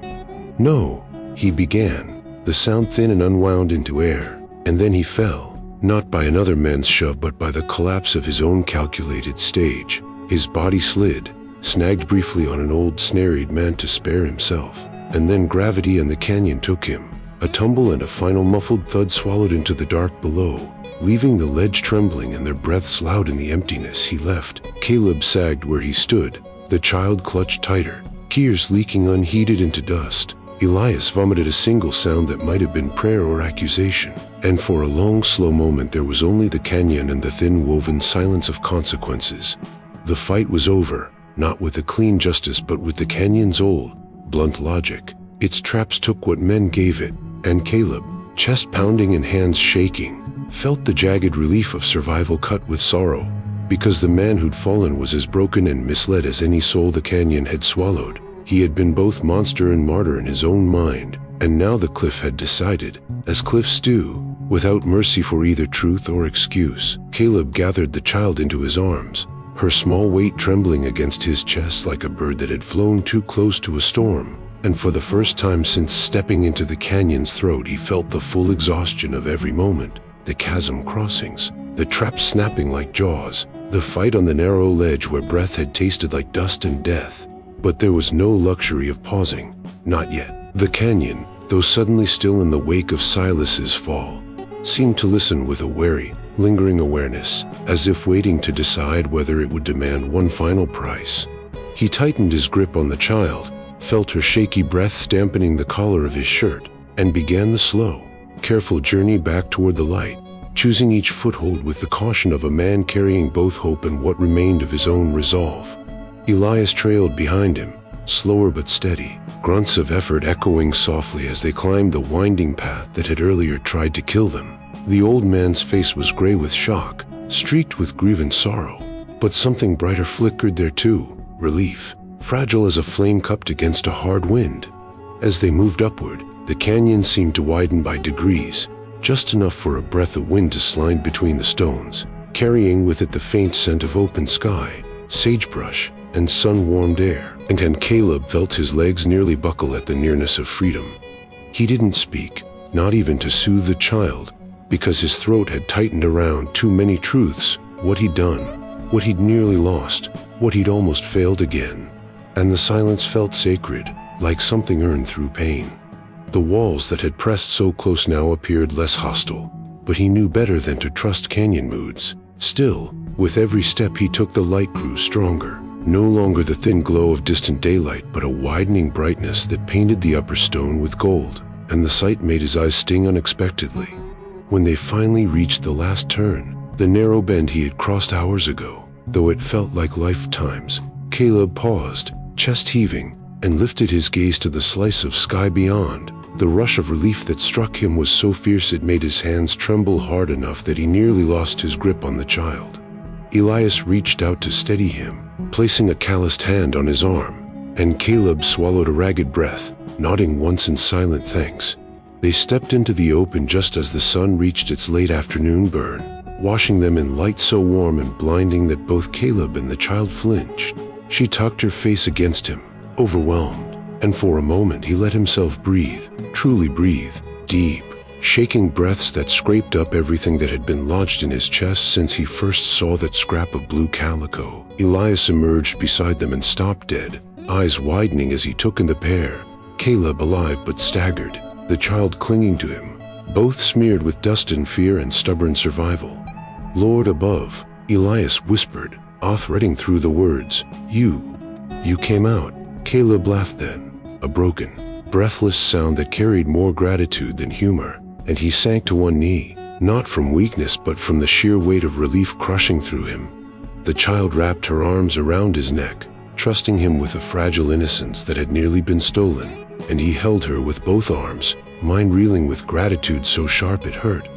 Speaker 1: "No," he began, the sound thin and unwound into air, and then he fell, not by another man's shove but by the collapse of his own calculated stage. His body slid, snagged briefly on an old snare-he'd meant to spare himself, and then gravity and the canyon took him. A tumble and a final muffled thud swallowed into the dark below, leaving the ledge trembling and their breaths loud in the emptiness. He left. Caleb sagged where he stood, the child clutched tighter, tears leaking unheeded into dust. Elias vomited a single sound that might have been prayer or accusation, and for a long slow moment there was only the canyon and the thin woven silence of consequences. The fight was over, not with a clean justice but with the canyon's old, blunt logic. Its traps took what men gave it, and Caleb, chest pounding and hands shaking, felt the jagged relief of survival cut with sorrow, because the man who'd fallen was as broken and misled as any soul the canyon had swallowed. He had been both monster and martyr in his own mind, and now the cliff had decided, as cliffs do, without mercy for either truth or excuse. Caleb gathered the child into his arms, her small weight trembling against his chest like a bird that had flown too close to a storm, and for the first time since stepping into the canyon's throat he felt the full exhaustion of every moment. The chasm crossings, the trap snapping like jaws, the fight on the narrow ledge where breath had tasted like dust and death. But there was no luxury of pausing, not yet. The canyon, though suddenly still in the wake of Silas's fall, seemed to listen with a wary, lingering awareness, as if waiting to decide whether it would demand one final price. He tightened his grip on the child, felt her shaky breath dampening the collar of his shirt, and began the slow, careful journey back toward the light, choosing each foothold with the caution of a man carrying both hope and what remained of his own resolve. Elias trailed behind him, slower but steady, grunts of effort echoing softly as they climbed the winding path that had earlier tried to kill them. The old man's face was gray with shock, streaked with grief and sorrow, but something brighter flickered there too, relief, fragile as a flame cupped against a hard wind. As they moved upward, the canyon seemed to widen by degrees, just enough for a breath of wind to slide between the stones, carrying with it the faint scent of open sky, sagebrush, and sun-warmed air, and Caleb felt his legs nearly buckle at the nearness of freedom. He didn't speak, not even to soothe the child, because his throat had tightened around too many truths, what he'd done, what he'd nearly lost, what he'd almost failed again. And the silence felt sacred, like something earned through pain. The walls that had pressed so close now appeared less hostile, but he knew better than to trust canyon moods. Still, with every step he took, the light grew stronger. No longer the thin glow of distant daylight, but a widening brightness that painted the upper stone with gold, and the sight made his eyes sting unexpectedly. When they finally reached the last turn, the narrow bend he had crossed hours ago, though it felt like lifetimes, Caleb paused, chest heaving, and lifted his gaze to the slice of sky beyond. The rush of relief that struck him was so fierce it made his hands tremble hard enough that he nearly lost his grip on the child. Elias reached out to steady him, placing a calloused hand on his arm, and Caleb swallowed a ragged breath, nodding once in silent thanks. They stepped into the open just as the sun reached its late afternoon burn, washing them in light so warm and blinding that both Caleb and the child flinched. She tucked her face against him, overwhelmed, and for a moment he let himself breathe, truly breathe, deep, shaking breaths that scraped up everything that had been lodged in his chest since he first saw that scrap of blue calico. Elias emerged beside them and stopped dead, eyes widening as he took in the pair, Caleb alive but staggered, the child clinging to him, both smeared with dust and fear and stubborn survival. "Lord above," Elias whispered, awe-threading through the words, You came out." Caleb laughed then, a broken, breathless sound that carried more gratitude than humor, and he sank to one knee, not from weakness but from the sheer weight of relief crushing through him. The child wrapped her arms around his neck, trusting him with a fragile innocence that had nearly been stolen, and he held her with both arms, mind reeling with gratitude so sharp it hurt.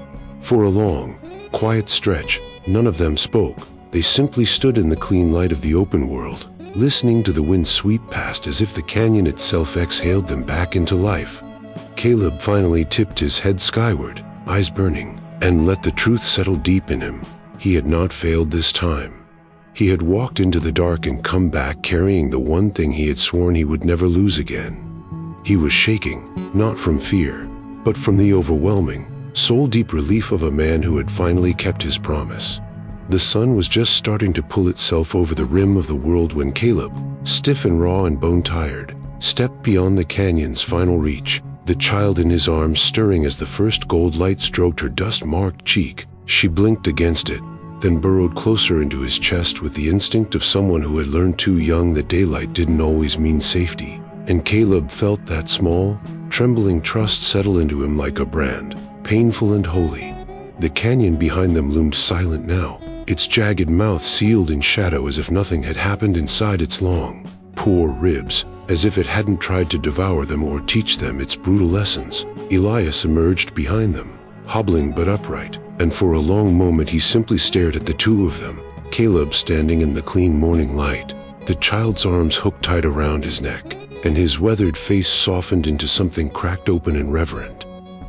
Speaker 1: For a long, quiet stretch, none of them spoke. They simply stood in the clean light of the open world, listening to the wind sweep past as if the canyon itself exhaled them back into life. Caleb finally tipped his head skyward, eyes burning, and let the truth settle deep in him. He had not failed this time. He had walked into the dark and come back carrying the one thing he had sworn he would never lose again. He was shaking, not from fear, but from the overwhelming, soul-deep relief of a man who had finally kept his promise. The sun was just starting to pull itself over the rim of the world when Caleb, stiff and raw and bone-tired, stepped beyond the canyon's final reach, the child in his arms stirring as the first gold light stroked her dust-marked cheek. She blinked against it, then burrowed closer into his chest with the instinct of someone who had learned too young that daylight didn't always mean safety. And Caleb felt that small, trembling trust settle into him like a brand, painful and holy. The canyon behind them loomed silent now, its jagged mouth sealed in shadow as if nothing had happened inside its long, poor ribs, as if it hadn't tried to devour them or teach them its brutal lessons. Elias emerged behind them, hobbling but upright, and for a long moment he simply stared at the two of them, Caleb standing in the clean morning light, the child's arms hooked tight around his neck, and his weathered face softened into something cracked open and reverent.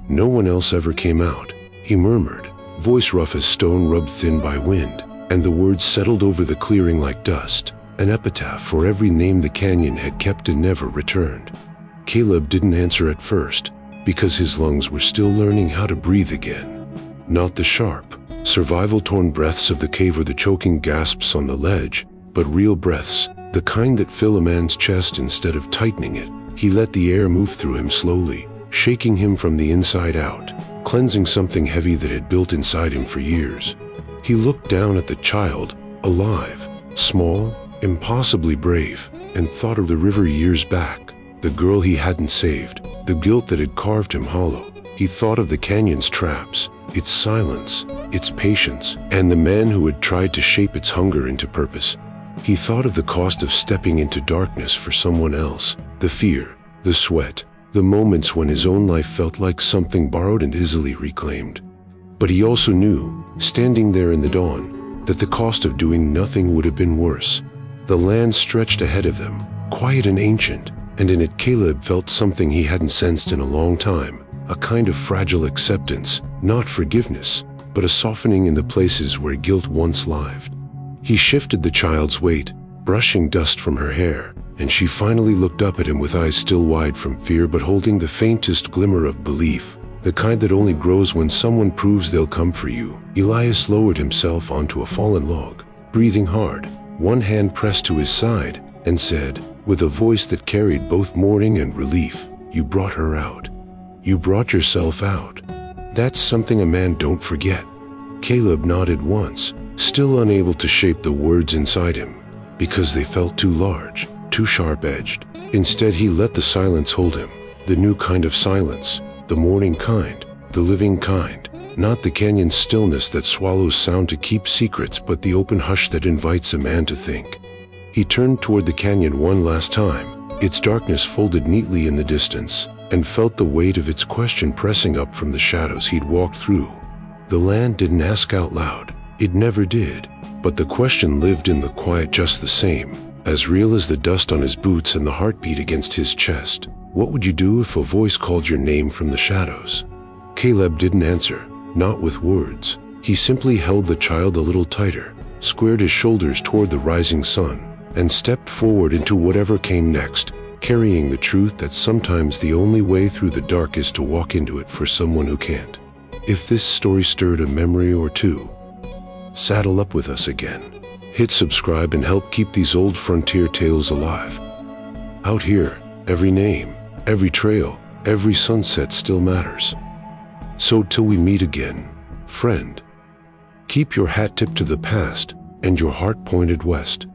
Speaker 1: "No one else ever came out," he murmured, voice rough as stone rubbed thin by wind, and the words settled over the clearing like dust, an epitaph for every name the canyon had kept and never returned. Caleb didn't answer at first, because his lungs were still learning how to breathe again. Not the sharp, survival-torn breaths of the cave or the choking gasps on the ledge, but real breaths, the kind that fill a man's chest instead of tightening it. He let the air move through him slowly, shaking him from the inside out, cleansing something heavy that had built inside him for years. He looked down at the child, alive, small, impossibly brave, and thought of the river years back, the girl he hadn't saved, the guilt that had carved him hollow. He thought of the canyon's traps, its silence, its patience, and the man who had tried to shape its hunger into purpose. He thought of the cost of stepping into darkness for someone else, the fear, the sweat, the moments when his own life felt like something borrowed and easily reclaimed. But he also knew, standing there in the dawn, that the cost of doing nothing would have been worse. The land stretched ahead of them, quiet and ancient, and in it Caleb felt something he hadn't sensed in a long time, a kind of fragile acceptance, not forgiveness, but a softening in the places where guilt once lived. He shifted the child's weight, brushing dust from her hair, and she finally looked up at him with eyes still wide from fear but holding the faintest glimmer of belief. the kind that only grows when someone proves they'll come for you. Elias lowered himself onto a fallen log, breathing hard, one hand pressed to his side, and said, with a voice that carried both mourning and relief, "You brought her out. You brought yourself out. That's something a man don't forget." Caleb nodded once, still unable to shape the words inside him, because they felt too large, too sharp-edged. Instead, he let the silence hold him, the new kind of silence, the mourning kind, the living kind, not the canyon stillness that swallows sound to keep secrets, but the open hush that invites a man to think. He turned toward the canyon one last time, its darkness folded neatly in the distance, and felt the weight of its question pressing up from the shadows he'd walked through. The land didn't ask out loud, it never did, but the question lived in the quiet just the same, as real as the dust on his boots and the heartbeat against his chest. What would you do if a voice called your name from the shadows? Caleb didn't answer, not with words. He simply held the child a little tighter, squared his shoulders toward the rising sun, and stepped forward into whatever came next, carrying the truth that sometimes the only way through the dark is to walk into it for someone who can't. If this story stirred a memory or two, saddle up with us again. Hit subscribe and help keep these old frontier tales alive. Out here, every name, every trail, every sunset still matters. So till we meet again, friend, keep your hat tipped to the past and your heart pointed west.